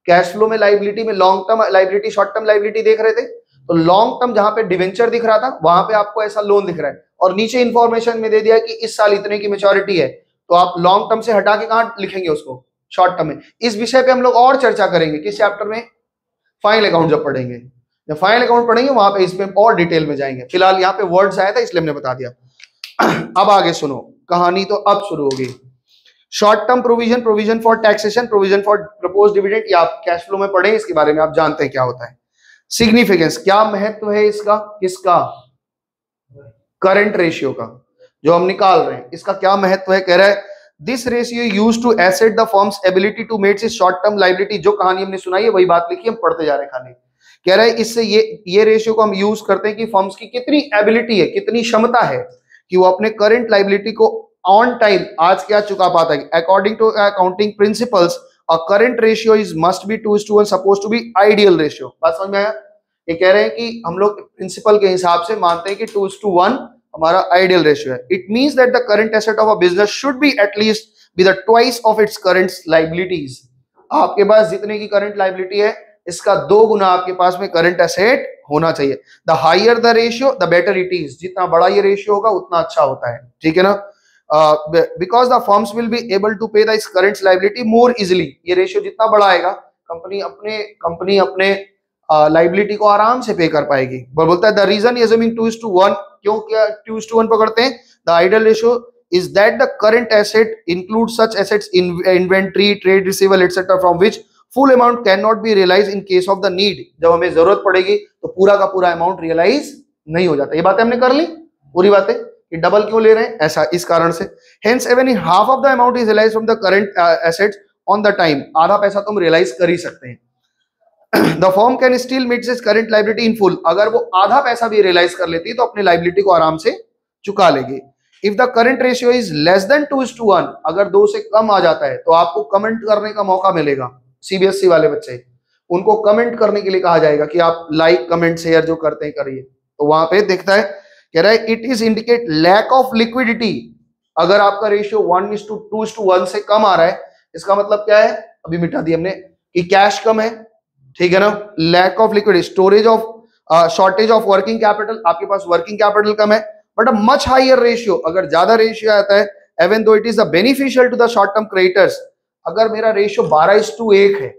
कैश फ्लो में लाइबिलिटी में long term liability short term liability देख रहे थे, तो लॉन्ग टर्म जहां पे डिवेंचर दिख रहा था वहां पे आपको ऐसा लोन दिख रहा है और नीचे इंफॉर्मेशन में दे दिया कि इस साल इतने की मैच्योरिटी है, तो आप लॉन्ग टर्म से हटा के कहां लिखेंगे उसको, शॉर्ट टर्म में। इस विषय पे हम लोग और चर्चा करेंगे किस चैप्टर में, फाइनल अकाउंट जब पढ़ेंगे, जब फाइनल अकाउंट पढ़ेंगे वहां पे इस पे और डिटेल में जाएंगे, फिलहाल यहाँ पे वर्ड्स आया था इसलिए हमने बता दिया। अब आगे सुनो कहानी, तो अब शुरू होगी। Short term provision, provision for taxation, provision for propose dividend, ये आप कैश फ्लो में पढ़े, इसके बारे में आप जानते हैं क्या होता है। सिग्निफिकेंस, क्या महत्व है इसका, किसका, करंट रेशियो का जो हम निकाल रहे हैं, इसका क्या महत्व है। कह रहा है this ratio used to asset the firms ability to met its short term liability, जो कहानी हमने सुनाई है वही बात लिखी, हम पढ़ते जा रहे हैं खाली। कह रहा है इससे ये रेशियो को हम यूज करते हैं कि फर्म्स की कितनी एबिलिटी है, कितनी क्षमता है कि वो अपने करंट लायबिलिटी को ऑन टाइम आज क्या चुका पाता है। According to accounting principles a current ratio is must be 2:1, suppose to be ideal ratio. बात समझ में आया। ये कह रहे हैं कि हम लोग प्रिंसिपल के हिसाब से मानते हैं कि 2:1 हमारा आइडियल रेशियो है। It means that the current asset of a business should be at least be the twice of its current liabilities. आपके पास जितने की करंट लायबिलिटी है इसका 2 गुना आपके पास में करंट एसेट होना चाहिए। The higher the ratio the better it is, जितना बड़ा ये रेशियो होगा उतना अच्छा होता है, ठीक है ना। Because the firms will be able to pay this current liability more easily. ये रेशियो जितना बड़ा आएगा कंपनी अपने लायबिलिटी को आराम से पे कर पाएगी। बोलता है द रीजन अज्यूमिंग 2:1, क्यों क्या 2:1 पकड़ते हैं, the ideal ratio is that the current asset includes such assets in inventory, trade receivable etc. from which full amount cannot be realized in case of the need। जब हमें जरूरत पड़ेगी तो पूरा का पूरा अमाउंट रियलाइज नहीं हो जाता। ये बातें हमने कर ली पूरी बातें कि डबल क्यों ले रहे हैं, ऐसा इस कारण से। hence even if half of the amount is realized from the current assets on the time, आधा पैसा तुम रियलाइज कर ही सकते हैं। the firm can still meet its current liability in full, अगर वो आधा पैसा भी रियलाइज कर लेती है तो अपनी लायबिलिटी को आराम से चुका लेगी। If the current ratio is less than 2:1, अगर 2 से कम आ जाता है तो आपको कमेंट करने का मौका मिलेगा। सीबीएसई वाले बच्चे, उनको कमेंट करने के लिए कहा जाएगा कि आप लाइक कमेंट शेयर जो करते हैं करिए। तो वहां पे देखता है, कह रहा है it is indicate lack of liquidity. अगर आपका रेशियो 1:2:1 से कम आ रहा है, इसका मतलब क्या है, अभी मिटा दिया हमने, कि कैश कम है, ठीक है ना। Lack of liquidity, storage of shortage of working capital, आपके पास वर्किंग कैपिटल कम है। But a much higher ratio, अगर ज्यादा रेशियो आता है, even though it is beneficial to the short term creditors, अगर मेरा रेशियो 12:1 है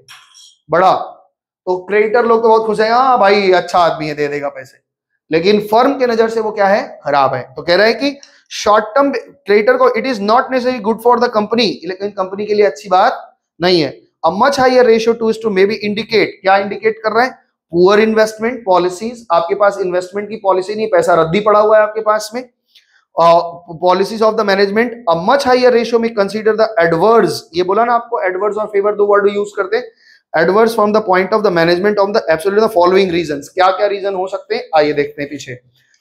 बड़ा, तो क्रेडिटर लोग तो बहुत खुश है, हाँ भाई अच्छा आदमी है दे देगा पैसे, लेकिन फर्म के नजर से वो क्या है, खराब है। तो कह रहा है कि शॉर्ट टर्म क्रेडिटर को it is not necessary good for the company, लेकिन कंपनी के लिए अच्छी बात नहीं है। A much higher ratio 2:2 may be indicate, क्या इंडिकेट कर रहा है, पुअर इन्वेस्टमेंट पॉलिसीज, आपके पास इन्वेस्टमेंट की पॉलिसी नहीं, पैसा रद्दी पड़ा हुआ है आपके पास में। Policies of the management, a much higher ratio may consider the adverse, ये बोला ना आपको, एडवर्स और फेवर दो वर्ड यूज करते हैं। Adverse from the point of the management of the absolute the following reasons, क्या क्या रीजन हो सकते हैं, आइए देखते हैं। पीछे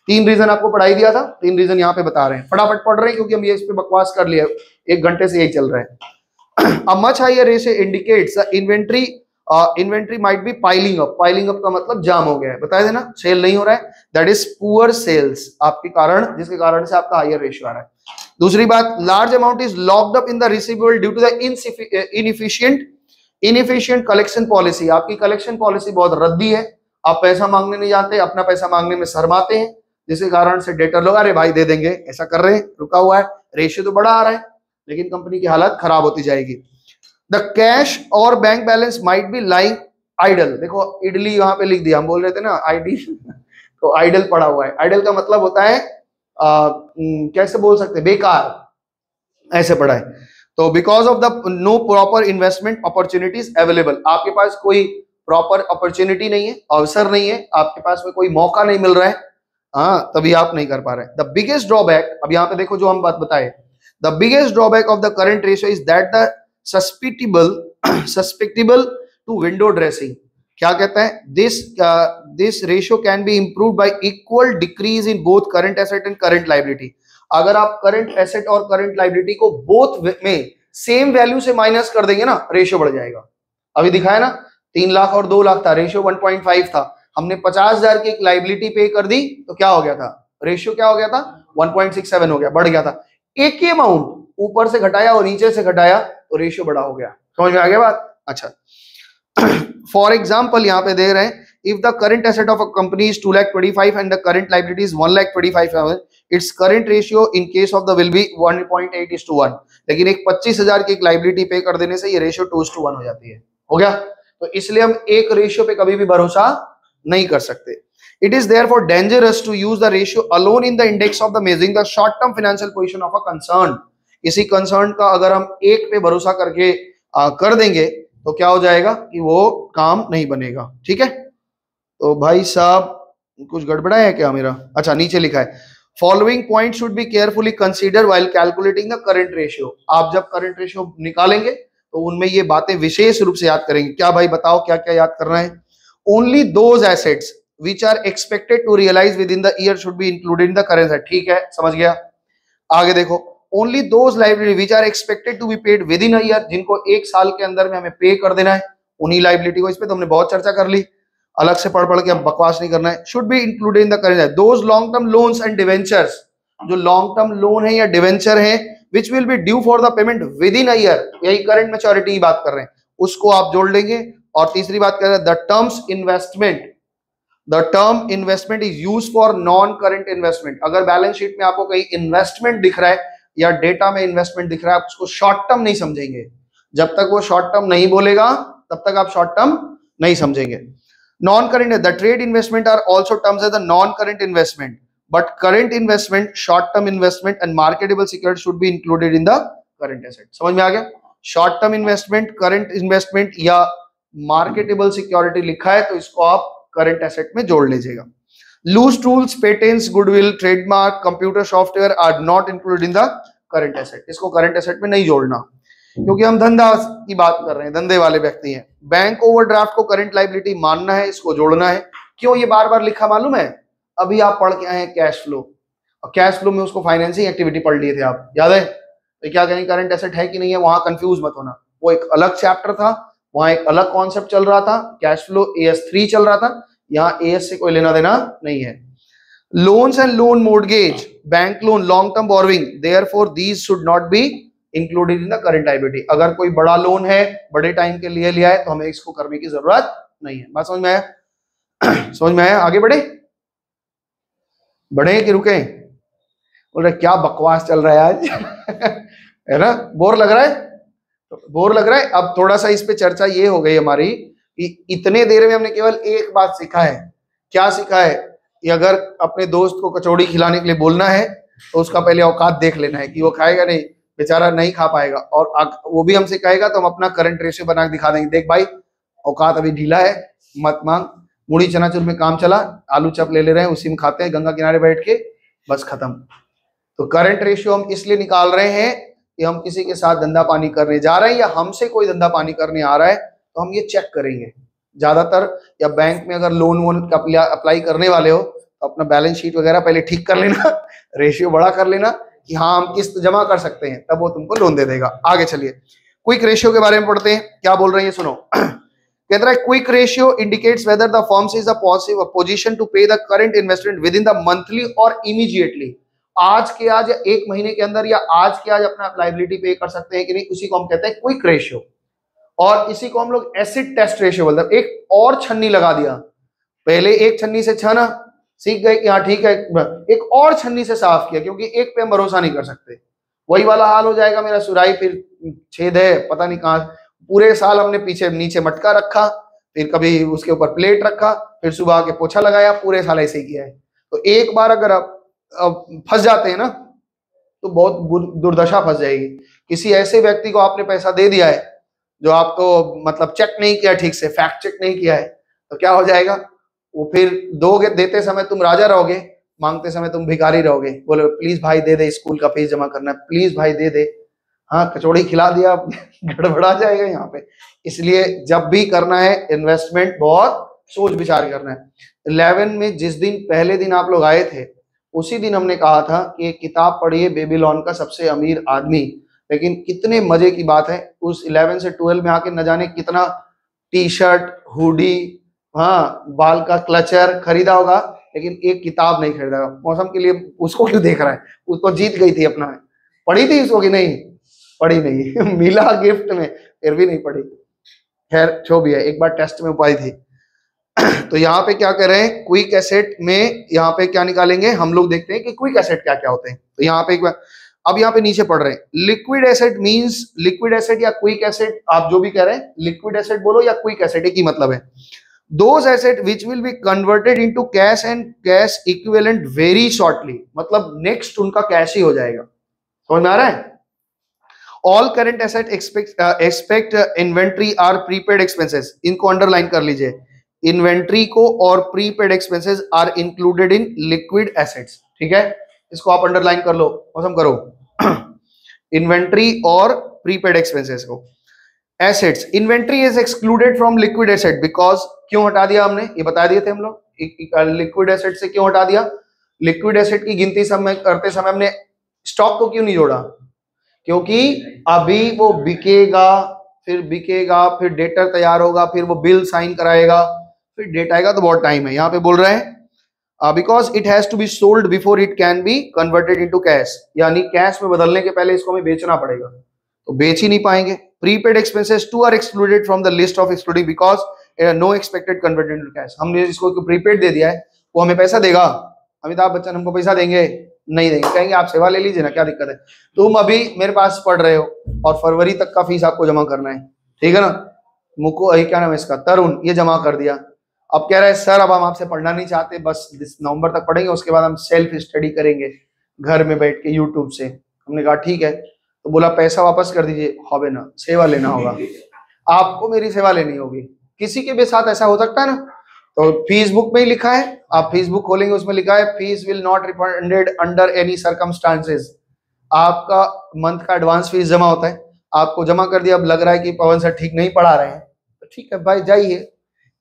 3 रीजन आपको पढ़ाई दिया था, 3 रीजन यहाँ पे बता रहे हैं, फटाफट पढ़ रहे हैं क्योंकि हम ये इस पे बकवास कर लिया, 1 घंटे से यही चल रहा है। A much higher ratio indicates the inventory might be piling up, piling up का मतलब जाम हो गया है, बताया ना, सेल नहीं हो रहा है, दैट इज पुअर सेल्स, आपके कारण, जिसके कारण से आपका हायर रेशियो आ रहा है। दूसरी बात, large amount is locked up in the receivable due to the inefficient collection policy, आपकी कलेक्शन पॉलिसी बहुत रद्दी है, आप पैसा मांगने नहीं जाते, अपना पैसा मांगने में शर्माते हैं, जिसके कारण से डेटर लोग अरे भाई दे देंगे, ऐसा कर रहे हैं, रुका हुआ है, रेशियो तो बड़ा आ रहा है, लेकिन कंपनी की हालत खराब होती जाएगी। द कैश और bank balance might be lying idle, देखो इडली वहां पे लिख दिया, हम बोल रहे थे ना आईडी तो आइडल पड़ा हुआ है, आइडल का मतलब होता है कैसे बोल सकते हैं, बेकार, ऐसे पड़ा है। तो because of the no proper investment opportunities available, आपके पास कोई प्रॉपर अपॉर्चुनिटी नहीं है, अवसर नहीं है, आपके पास में कोई मौका नहीं मिल रहा है, हाँ, तभी आप नहीं कर पा रहे हैं। द बिगेस्ट ड्रॉबैक, अब यहाँ पे देखो जो हम बात बताए, the biggest drawback of the current ratio is that the susceptible to window dressing, क्या कहता है, this ratio can be improved by equal decrease in both current asset and current liability, अगर आप करंट एसेट और करंट लायबिलिटी को बोथ में सेम वैल्यू से माइनस कर देंगे ना, रेशियो बढ़ जाएगा। अभी दिखाया ना, 3 लाख और 2 लाख था, रेशियो 1.5 था, हमने 50,000 की एक लायबिलिटी पे कर दी तो क्या हो गया था, रेशियो क्या हो गया था, 1.67 हो गया, बढ़ गया था। एक ही अमाउंट ऊपर से घटाया और नीचे से घटाया तो रेशियो बड़ा हो गया, समझ में आ गया बात। अच्छा, फॉर एग्जाम्पल यहाँ पे दे रहे हैं, if the current asset of a company is 2,25,000 and the current liability is 1,25,000, its current ratio in case of the will be 1.8:1, लेकिन एक 25,000 की एक लायबिलिटी पे कर देने से ये रेशियो 2:1 हो जाती है, हो गया। तो इसलिए हम एक रेशियो पे कभी भी भरोसा नहीं कर सकते। It is therefore dangerous to use the ratio alone in the index of the measuring the short term financial position of a concern, इसी कंसर्न का अगर हम एक पे भरोसा करके कर देंगे तो क्या हो जाएगा कि वो काम नहीं बनेगा, ठीक है। तो भाई साहब कुछ गड़बड़ा है क्या मेरा, अच्छा नीचे लिखा है, following point should be carefully consider while calculating the current ratio, आप जब करंट रेशियो निकालेंगे तो उनमें ये बातें विशेष रूप से याद करेंगे। क्या भाई बताओ क्या क्या याद करना है, only those assets which are expected to realise within the year should be included in the current asset, ठीक है, समझ गया। आगे देखो, only those liability which are expected to be paid within a year, जिनको 1 साल के अंदर में हमें पे कर देना है, उन्हीं लायबिलिटी को, इस पे तो हमने बहुत चर्चा कर ली, अलग से पढ़ के हम बकवास नहीं करना है, should be included in the current asset. Those long term loans and debentures, जो लॉन्ग टर्म लोन है या डिवेंचर है विच will be due for the payment with in a year, यही करंट मैच्योरिटी की बात कर रहे हैं, उसको आप जोड़ लेंगे। और तीसरी बात कर रहे हैं, the term investment is use for non current investment, अगर बैलेंस शीट में आपको कहीं इन्वेस्टमेंट दिख रहा है या डेटा में इन्वेस्टमेंट दिख रहा है, आप उसको शॉर्ट टर्म नहीं समझेंगे, जब तक वो शॉर्ट टर्म नहीं बोलेगा तब तक आप शॉर्ट टर्म नहीं समझेंगे। Non current, the trade investment are also terms as the non current investment, but current investment, short term investment and marketable security should be included in the current asset, समझ में आ गया। Short term investment, current investment या मार्केटेबल सिक्योरिटी लिखा है तो इसको आप करंट एसेट में जोड़ लीजिएगा। Loose tools, patents, goodwill, trademark, computer software are not included in the current asset, इसको करंट एसेट में नहीं जोड़ना क्योंकि हम धंधा की बात कर रहे हैं, धंधे वाले व्यक्ति हैं। बैंक ओवरड्राफ्ट को करंट लायबिलिटी मानना है, इसको जोड़ना है। क्यों ये बार बार लिखा मालूम है, अभी आप पढ़ के आए हैं कैश फ्लो, और कैश फ्लो में उसको फाइनेंसिंग एक्टिविटी पढ़ लिए थे आप, याद है, तो क्या कहीं करंट एसेट है कि नहीं है, वहां कंफ्यूज मत होना, वो एक अलग चैप्टर था, वहां एक अलग कॉन्सेप्ट चल रहा था, कैश फ्लो AS3 चल रहा था, यहाँ AS से कोई लेना देना नहीं है। Loans and loan mortgage, bank loan, long term borrowing, therefore these should not be included in the current liability, अगर कोई बड़ा लोन है, बड़े टाइम के लिए लिया है तो हमें इसको करने की जरूरत नहीं है। बात समझ में आया समझ में आया, आगे बढ़े कि रुके, बोल रहे क्या बकवास चल रहा है आज है ना, बोर लग रहा है। अब थोड़ा सा इस पे चर्चा ये हो गई हमारी कि इतने देर में हमने केवल एक बात सीखा है, क्या सीखा है कि अगर अपने दोस्त को कचौड़ी खिलाने के लिए बोलना है तो उसका पहले औकात देख लेना है कि वो खाएगा नहीं, बेचारा नहीं खा पाएगा, और वो भी हमसे कहेगा तो हम अपना करंट रेशियो बना के दिखा देंगे, देख भाई औकात अभी ढीला है, मत मांग, मुड़ी चनाचूर में काम चला, आलू चप ले ले रहे हैं, उसी में खाते हैं गंगा किनारे बैठ के, बस खत्म। तो करंट रेशियो हम इसलिए निकाल रहे हैं कि हम किसी के साथ धंधा पानी करने जा रहे हैं या हमसे कोई धंधा पानी करने आ रहा है तो हम ये चेक करेंगे ज्यादातर। या बैंक में अगर लोन वोन अप्लाई करने वाले हो तो अपना बैलेंस शीट वगैरह पहले ठीक कर लेना, रेशियो बड़ा कर लेना कि हाँ हम किस्त जमा कर सकते हैं, तब वो तुमको लोन दे देगा। आगे चलिए क्विक रेशियो के बारे में पढ़ते हैं, क्या बोल रहे हैं सुनो। कहता है quick ratio indicates whether the firms is a position to pay the current investment within the monthly और इमीडिएटली, आज के आज या एक महीने के अंदर या आज के आज अपना लाइबिलिटी पे कर सकते हैं कि नहीं, उसी को हम कहते हैं क्विक रेशियो। और इसी को हम लोग एसिड टेस्ट रेशियो बोलते हैं। एक और छन्नी लगा दिया, पहले एक छन्नी से छाना सीख गए कि हाँ ठीक है, एक और छन्नी से साफ किया, क्योंकि एक पे हम भरोसा नहीं कर सकते, वही वाला हाल हो जाएगा मेरा, सुराई फिर छेद है पता नहीं कहाँ, पूरे साल हमने पीछे नीचे मटका रखा, फिर कभी उसके ऊपर प्लेट रखा, फिर सुबह आके पोछा लगाया, पूरे साल ऐसे ही किया है। तो एक बार अगर आप फंस जाते हैं ना तो बहुत दुर्दशा फंस जाएगी। किसी ऐसे व्यक्ति को आपने पैसा दे दिया है जो आपको मतलब चेक नहीं किया, ठीक से फैक्ट चेक नहीं किया है, तो क्या हो जाएगा, वो फिर दोगे, देते समय तुम राजा रहोगे, मांगते समय तुम भिखारी रहोगे। बोले प्लीज भाई दे दे, स्कूल का फीस जमा करना है, प्लीज भाई दे दे, हाँ कचौड़ी खिला दिया गड़बड़ा जाएगा यहाँ पे। इसलिए जब भी करना है इन्वेस्टमेंट बहुत सोच विचार करना है। 11 में जिस दिन पहले दिन आप लोग आए थे उसी दिन हमने कहा था कि एक किताब पढ़िए बेबीलोन का सबसे अमीर आदमी, लेकिन कितने मजे की बात है उस 11 से 12 में आके न जाने कितना टी शर्ट, हुडी, हाँ बाल का क्लचर खरीदा होगा, लेकिन एक किताब नहीं खरीदा होगा। मौसम के लिए उसको क्यों देख रहा है, उसको जीत गई थी अपना, पढ़ी थी उसको कि नहीं पढ़ी नहीं मिला गिफ्ट में फिर भी नहीं पढ़ी, खैर जो भी है, एक बार टेस्ट में पाई थी। तो यहाँ पे क्या कर रहे हैं, क्विक एसेट में यहाँ पे क्या निकालेंगे हम लोग, देखते हैं कि क्विक एसेट क्या क्या होते हैं। तो यहाँ पे अब यहाँ पे नीचे पढ़ रहे हैं liquid asset means, liquid asset या क्विक एसेट आप जो भी कह रहे हैं, लिक्विड एसेट बोलो या क्विक एसेट एक ही मतलब है। Those asset which will be converted into cash and cash equivalent very shortly, मतलब नेक्स्ट उनका कैश ही हो जाएगा। समझ में आ रहा है। All current asset expect inventory are prepaid expenses, इनको अंडरलाइन कर लीजिए, इन्वेंट्री को और prepaid expenses are included in liquid assets, ठीक है, इसको आप अंडरलाइन कर लो, मौसम करो इन्वेंट्री और प्रीपेड एक्सपेंसेस को। Assets, inventory is excluded from liquid asset because, क्यों हटा दिया हमने, ये बता दिए थे हम लोग, लिक्विड एसेट से क्यों हटा दिया, लिक्विड एसेट की गिनती समय करते समय हमने स्टॉक को क्यों नहीं जोड़ा, क्योंकि अभी वो बिकेगा, फिर डेटर तैयार होगा, फिर वो बिल साइन कराएगा, फिर डेट आएगा, तो बहुत टाइम है। यहाँ पे बोल रहे हैं because it has to be sold before it can be converted into cash, यानी कैश में बदलने के पहले इसको हमें बेचना पड़ेगा, तो बेच ही नहीं पाएंगे। Prepaid expenses too are excluded from the list of excluding because no expected converted into cash, हमने इसको प्रीपेड दे दिया है, वो हमें पैसा देगा, अमिताभ बच्चन हमको पैसा देंगे नहीं देंगे, कहेंगे आप सेवा ले लीजिए ना, क्या दिक्कत है, तुम अभी मेरे पास पढ़ रहे हो और फरवरी तक का फीस आपको जमा करना है, ठीक है ना। मुको क्या नाम है इसका, तरुण, ये जमा कर दिया, अब कह रहे हैं सर अब हम आपसे पढ़ना नहीं चाहते, बस नवंबर तक पढ़ेंगे, उसके बाद हम सेल्फ स्टडी करेंगे घर में बैठ के यूट्यूब से। हमने कहा ठीक है, तो बोला पैसा वापस कर दीजिए, होबे ना, सेवा लेना होगा, आपको मेरी सेवा लेनी होगी। किसी के भी साथ ऐसा हो सकता है ना, तो फीस बुक में ही लिखा है, आप फीस बुक खोलेंगे उसमें लिखा है fees will not refunded under any circumstances, आपका मंथ का एडवांस फीस जमा होता है, आपको जमा कर दिया, अब लग रहा है कि पवन सर ठीक नहीं पढ़ा रहे हैं, तो ठीक है भाई जाइए,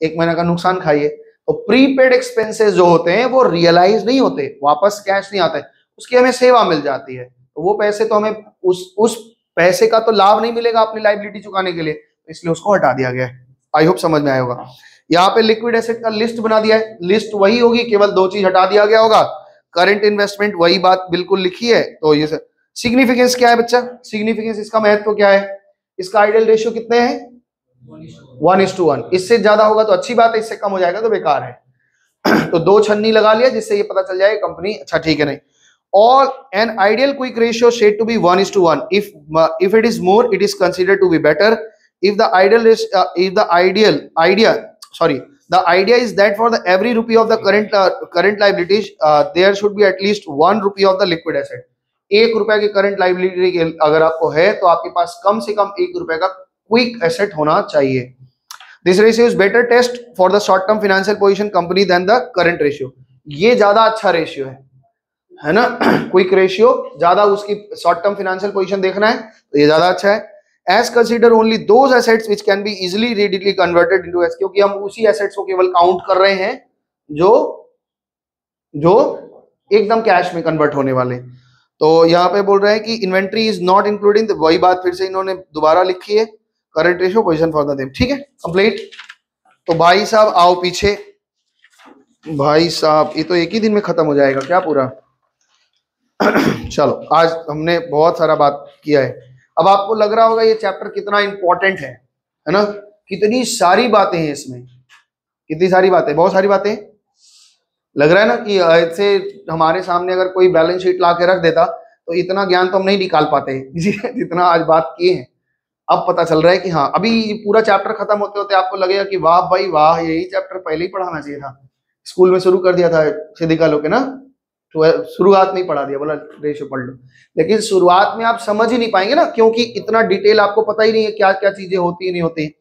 एक महीना का नुकसान खाइए। तो प्रीपेड एक्सपेंसेस जो होते हैं वो रियलाइज नहीं होते, वापस कैश नहीं आता है, उसकी हमें सेवा मिल जाती है, तो वो पैसे तो हमें उस पैसे का तो लाभ नहीं मिलेगा अपनी लायबिलिटी चुकाने के लिए, इसलिए उसको हटा दिया गया है। आई होप समझ में आया होगा। यहाँ पे लिक्विड एसेट का लिस्ट बना दिया है, लिस्ट वही होगी, केवल दो चीज हटा दिया गया होगा, करंट इन्वेस्टमेंट वही बात बिल्कुल लिखी है। तो ये सिग्निफिकेंस क्या है बच्चा, सिग्निफिकेंस इसका महत्व क्या है, इसका आइडियल रेशियो कितने हैं 1:1, इससे ज्यादा होगा तो अच्छी बात है, इससे कम हो जाएगा तो बेकार है। तो दो छन्नी लगा लिया जिससे ये पता चल जाए कंपनी अच्छा ठीक है नहीं। All an ideal quick ratio said to be 1:1. If it is more, it is considered to be better. If the ideal is the idea is that for the every rupee of the current liabilities, there should be at least 1 rupee of the liquid asset. 1 रुपए की करंट लाइबिलिटी अगर आपको है तो आपके पास कम से कम 1 रुपए का क्विक एसेट होना चाहिए। This ratio is better test for the short term financial position company than the current ratio. ये ज्यादा अच्छा रेशियो है ना। क्विक रेशियो ज्यादा, उसकी शॉर्ट टर्म फाइनेंशियल पोजीशन देखना है तो ये ज्यादा अच्छा है। As consider only those assets which can be easily readily converted into as, क्योंकि हम उसी एसेट्स को केवल काउंट कर रहे हैं जो एकदम कैश में कन्वर्ट होने वाले। तो यहाँ पे बोल रहे हैं कि इन्वेंट्री इज नॉट इंक्लूडिंग, वही बात फिर से इन्होंने दोबारा लिखी है, current ratio position for the them. ठीक है, कंप्लीट। तो भाई साहब आओ पीछे। भाई साहब ये तो एक ही दिन में खत्म हो जाएगा क्या पूरा? चलो आज हमने बहुत सारा बात किया है। अब आपको लग रहा होगा ये चैप्टर कितना इंपॉर्टेंट है ना? कितनी सारी बातें हैं इसमें, कितनी सारी बातें, बहुत सारी बातें। लग रहा है ना कि ऐसे हमारे सामने अगर कोई बैलेंस शीट ला के रख देता तो इतना ज्ञान तो हम नहीं निकाल पाते जितना आज बात किए हैं। अब पता चल रहा है कि हाँ, अभी पूरा चैप्टर खत्म होते होते आपको लगेगा कि वाह भाई वाह, यही चैप्टर पहले ही पढ़ाना चाहिए था, स्कूल में शुरू कर दिया था सिद्धिका लोग के ना, तो शुरुआत में ही पढ़ा दिया, बोला रेशियो पढ़ लो। लेकिन शुरुआत में आप समझ ही नहीं पाएंगे ना, क्योंकि इतना डिटेल आपको पता ही नहीं है क्या क्या चीजें होती है नहीं होती।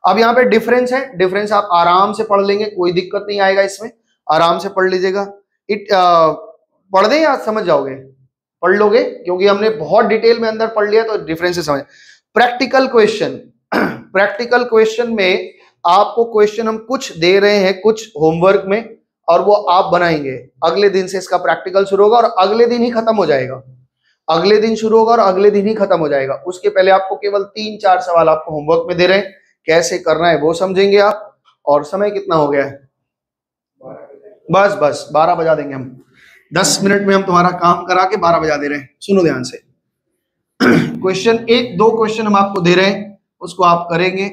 अब यहाँ पे डिफरेंस है, डिफरेंस आप आराम से पढ़ लेंगे, कोई दिक्कत नहीं आएगा इसमें, आराम से पढ़ लीजिएगा। पढ़ दें या समझ जाओगे? पढ़ लोगे, क्योंकि हमने बहुत डिटेल में अंदर पढ़ लिया तो डिफरेंस से समझ। प्रैक्टिकल क्वेश्चन, प्रैक्टिकल क्वेश्चन में आपको क्वेश्चन हम कुछ दे रहे हैं कुछ होमवर्क में, और वो आप बनाएंगे। अगले दिन से इसका प्रैक्टिकल शुरू होगा और अगले दिन ही खत्म हो जाएगा। अगले दिन शुरू होगा और अगले दिन ही खत्म हो जाएगा। उसके पहले आपको केवल 3-4 सवाल आपको होमवर्क में दे रहे हैं, कैसे करना है वो समझेंगे आप। और समय कितना हो गया है? बस 12 बजा देंगे हम। 10 मिनट में हम तुम्हारा काम करा के 12 बजा दे रहे हैं। सुनो ध्यान से। क्वेश्चन 1-2 क्वेश्चन हम आपको दे रहे हैं, उसको आप करेंगे।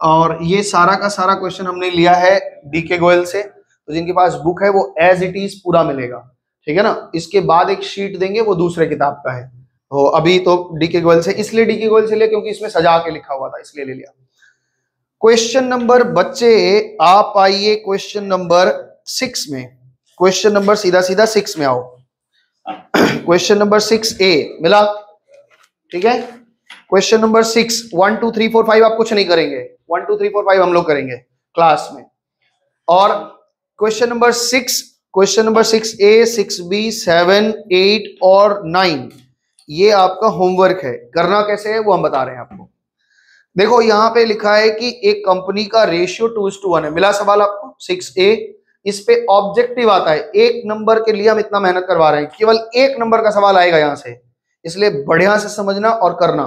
और ये सारा का सारा क्वेश्चन हमने लिया है डीके गोयल से, तो जिनके पास बुक है वो एज इट इज पूरा मिलेगा, ठीक है ना। इसके बाद एक शीट देंगे, वो दूसरे किताब का है। तो अभी तो डीके गोयल से, इसलिए डीके गोयल से लिया क्योंकि इसमें सजा के लिखा हुआ था, इसलिए ले लिया। क्वेश्चन नंबर, बच्चे आप आइए क्वेश्चन नंबर 6 में। क्वेश्चन नंबर सीधा 6 में आओ। क्वेश्चन नंबर 6A मिला, ठीक है। क्वेश्चन नंबर 6, 1 2 3 4 5 आप कुछ नहीं करेंगे, 1 2 3 4 5 हम लोग करेंगे क्लास में। और क्वेश्चन नंबर 6A, 6B, 7, 8 और 9 ये आपका होमवर्क है। करना कैसे है वो हम बता रहे हैं आपको। देखो यहाँ पे लिखा है कि एक कंपनी का रेशियो 2:1 है। मिला सवाल आपको 6A। इस पे ऑब्जेक्टिव आता है, 1 नंबर के लिए हम इतना मेहनत करवा रहे हैं, केवल 1 नंबर का सवाल आएगा यहाँ से, इसलिए बढ़िया से समझना और करना।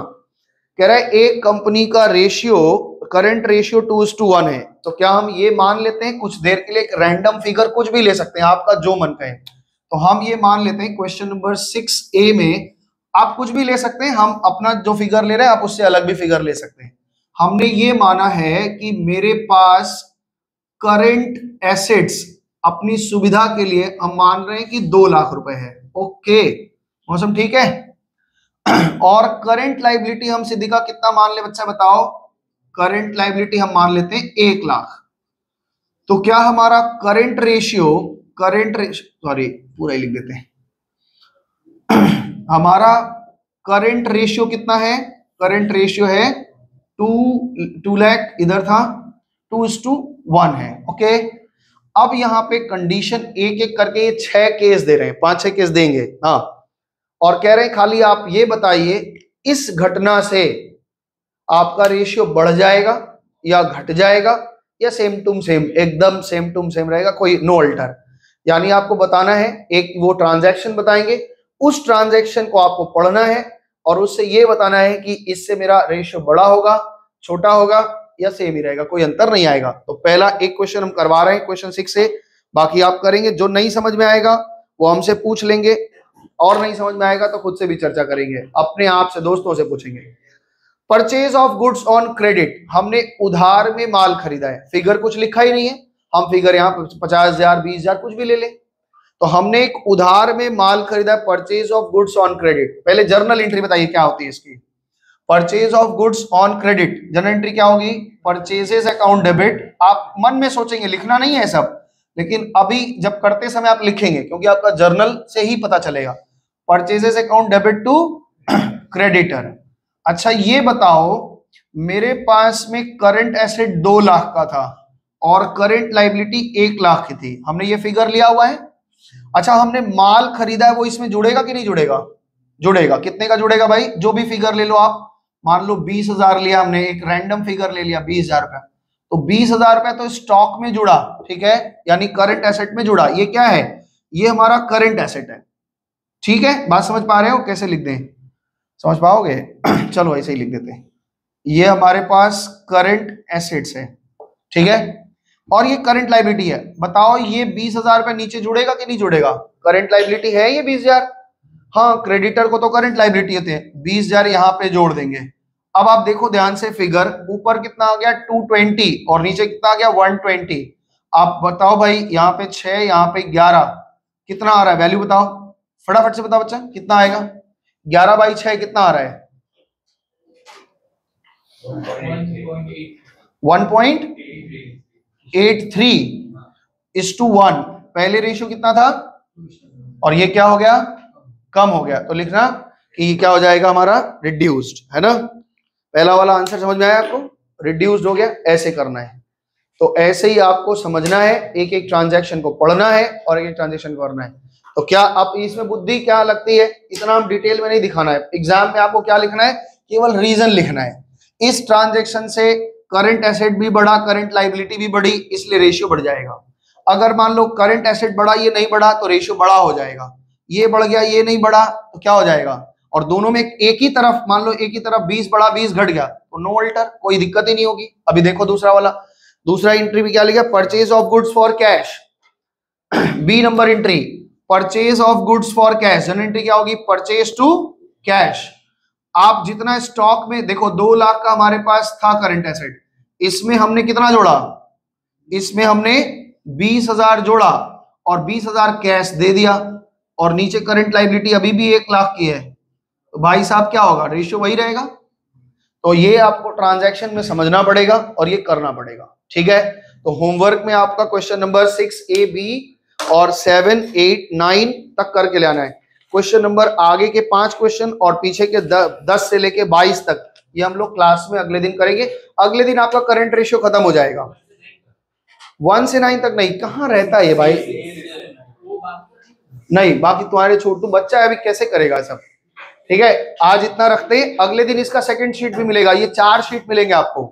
कह रहा है एक कंपनी का रेशियो, करंट रेशियो 2:1 है। तो क्या हम ये मान लेते हैं, कुछ देर के लिए एक रैंडम फिगर कुछ भी ले सकते हैं, आपका जो मन कहे। तो हम ये मान लेते हैं क्वेश्चन नंबर 6A में आप कुछ भी ले सकते हैं, हम अपना जो फिगर ले रहे हैं आप उससे अलग भी फिगर ले सकते हैं। हमने ये माना है कि मेरे पास करंट एसेट्स अपनी सुविधा के लिए हम मान रहे हैं कि 2 लाख रुपए है। ओके, मौसम ठीक है। और करंट लाइबिलिटी हम सिद्धिका कितना मान ले बच्चा बताओ? करंट लाइबिलिटी हम मान लेते हैं 1 लाख। तो क्या हमारा करंट रेशियो सॉरी पूरा ही लिख देते हैं। हमारा करंट रेशियो कितना है? करंट रेशियो है 2 लाख, इधर था 2:1 है। ओके, अब यहाँ पे कंडीशन एक एक करके ये 6 केस दे रहे हैं, 5-6 केस देंगे। हाँ, और कह रहे हैं खाली आप ये बताइए इस घटना से आपका रेशियो बढ़ जाएगा या घट जाएगा या सेम टू सेम, एकदम सेम टू सेम रहेगा, कोई नो अल्टर। यानी आपको बताना है, एक वो ट्रांजैक्शन बताएंगे, उस ट्रांजैक्शन को आपको पढ़ना है और उससे ये बताना है कि इससे मेरा रेशियो बड़ा होगा, छोटा होगा या सेम ही रहेगा, कोई अंतर नहीं आएगा। तो पहला एक क्वेश्चन हम करवा रहे हैं क्वेश्चन 6 से, बाकी आप करेंगे। जो नहीं समझ में आएगा वो हमसे पूछ लेंगे, और नहीं समझ में आएगा तो खुद से भी चर्चा करेंगे, अपने आप से, दोस्तों से पूछेंगे। Purchase of goods on credit, हमने उधार में माल खरीदा है, फिगर कुछ लिखा ही नहीं है, हम फिगर यहाँ 50,000 20,000 कुछ भी ले लें। तो हमने एक उधार में माल खरीदा है, purchase of goods on credit. पहले जर्नल एंट्री बताइए क्या होती है इसकी। Purchase of goods on credit, journal entry क्या होगी? Purchases account debit. आप मन में सोचेंगे, लिखना नहीं है सब, लेकिन अभी जब करते समय आप लिखेंगे, क्योंकि आपका जर्नल से ही पता चलेगा। Purchases account debit to creditor. अच्छा ये बताओ मेरे पास में करंट एसेट 2 लाख का था और करंट लाइबिलिटी 1 लाख की थी, हमने ये फिगर लिया हुआ है। अच्छा, हमने माल खरीदा है, वो इसमें जुड़ेगा कि नहीं जुड़ेगा? जुड़ेगा। कितने का जुड़ेगा भाई? जो भी फिगर ले लो आप, मान लो 20,000 लिया हमने, एक रैंडम फिगर ले लिया 20,000 रुपया, तो 20,000 रुपया तो स्टॉक में जुड़ा, ठीक है, यानी करंट एसेट में जुड़ा। ये क्या है? ये हमारा करंट एसेट है, ठीक है। बात समझ पा रहे हो? कैसे लिख दें, समझ पाओगे? चलो ऐसे ही लिख देते हैं। ये हमारे पास करंट एसेट्स है, ठीक है, और ये करंट लाइबिलिटी है। बताओ ये 20,000 रुपया नीचे जुड़ेगा कि नहीं जुड़ेगा? करंट लाइबिलिटी है ये 20,000। हाँ, क्रेडिटर को तो करंट लाइबिलिटी होती है, 20,000 यहाँ पे जोड़ देंगे। अब आप देखो ध्यान से फिगर, ऊपर कितना आ गया 220 और नीचे कितना आ गया 120। आप बताओ भाई, यहाँ पे 6, यहाँ पे 11, कितना आ रहा है? वैल्यू बताओ फटाफट से, बताओ बच्चा कितना आएगा? 11/6 कितना आ रहा है? 1.83:1। पहले रेशियो कितना था? और ये क्या हो गया? कम हो गया। तो लिखना कि क्या हो जाएगा हमारा? रिड्यूस्ड, है ना। पहला वाला आंसर समझ में आया आपको? रिड्यूस्ड हो गया। ऐसे करना है, तो ऐसे ही आपको समझना है, एक एक ट्रांजैक्शन को पढ़ना है और एक एक ट्रांजैक्शन करना है। तो क्या आप इसमें बुद्धि क्या लगती है? इतना हम डिटेल में नहीं दिखाना है। एग्जाम में आपको क्या लिखना है? केवल रीजन लिखना है। इस ट्रांजैक्शन से करंट एसेट भी बढ़ा, करंट लाइबिलिटी भी बढ़ी, इसलिए रेशियो बढ़ जाएगा। अगर मान लो करंट एसेट बढ़ा, ये नहीं बढ़ा, तो रेशियो बड़ा हो जाएगा। ये बढ़ गया, ये नहीं बढ़ा, तो क्या हो जाएगा? और दोनों में एक ही तरफ, मान लो एक ही तरफ 20 बढ़ा 20 घट गया, तो नो अल्टर, कोई दिक्कत ही नहीं होगी। अभी देखो दूसरा वाला, दूसरा एंट्री भी क्या लिखा? Purchase of goods for cash. B number entry, purchase of goods for cash. Journal entry क्या होगी? Purchase to cash. आप जितना स्टॉक में देखो, 2 लाख का हमारे पास था करंट एसेट, इसमें हमने कितना जोड़ा? इसमें हमने 20,000 जोड़ा और 20,000 कैश दे दिया, और नीचे करंट लाइबिलिटी अभी भी 1 लाख की है, तो भाई साहब क्या होगा? रेशियो वही रहेगा। तो ये आपको ट्रांजैक्शन में समझना पड़ेगा और ये करना पड़ेगा, ठीक है। तो होमवर्क में आपका क्वेश्चन नंबर 6A, B और 7, 8, 9 तक करके ले आना है। क्वेश्चन नंबर आगे के 5 क्वेश्चन और पीछे के 10 से लेके 22 तक, ये हम लोग क्लास में अगले दिन करेंगे। अगले दिन आपका करंट रेशियो खत्म हो जाएगा। 1 से 9 तक नहीं, कहाँ रहता है ये भाई? नहीं, बाकी तुम्हारे छोटू बच्चा है, अभी कैसे करेगा सब, ठीक है। आज इतना रखते हैं, अगले दिन इसका सेकंड शीट भी मिलेगा, ये 4 शीट मिलेंगे आपको,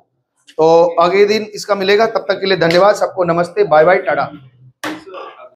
तो अगले दिन इसका मिलेगा। तब तक के लिए धन्यवाद सबको, नमस्ते, बाय बाय, टाटा।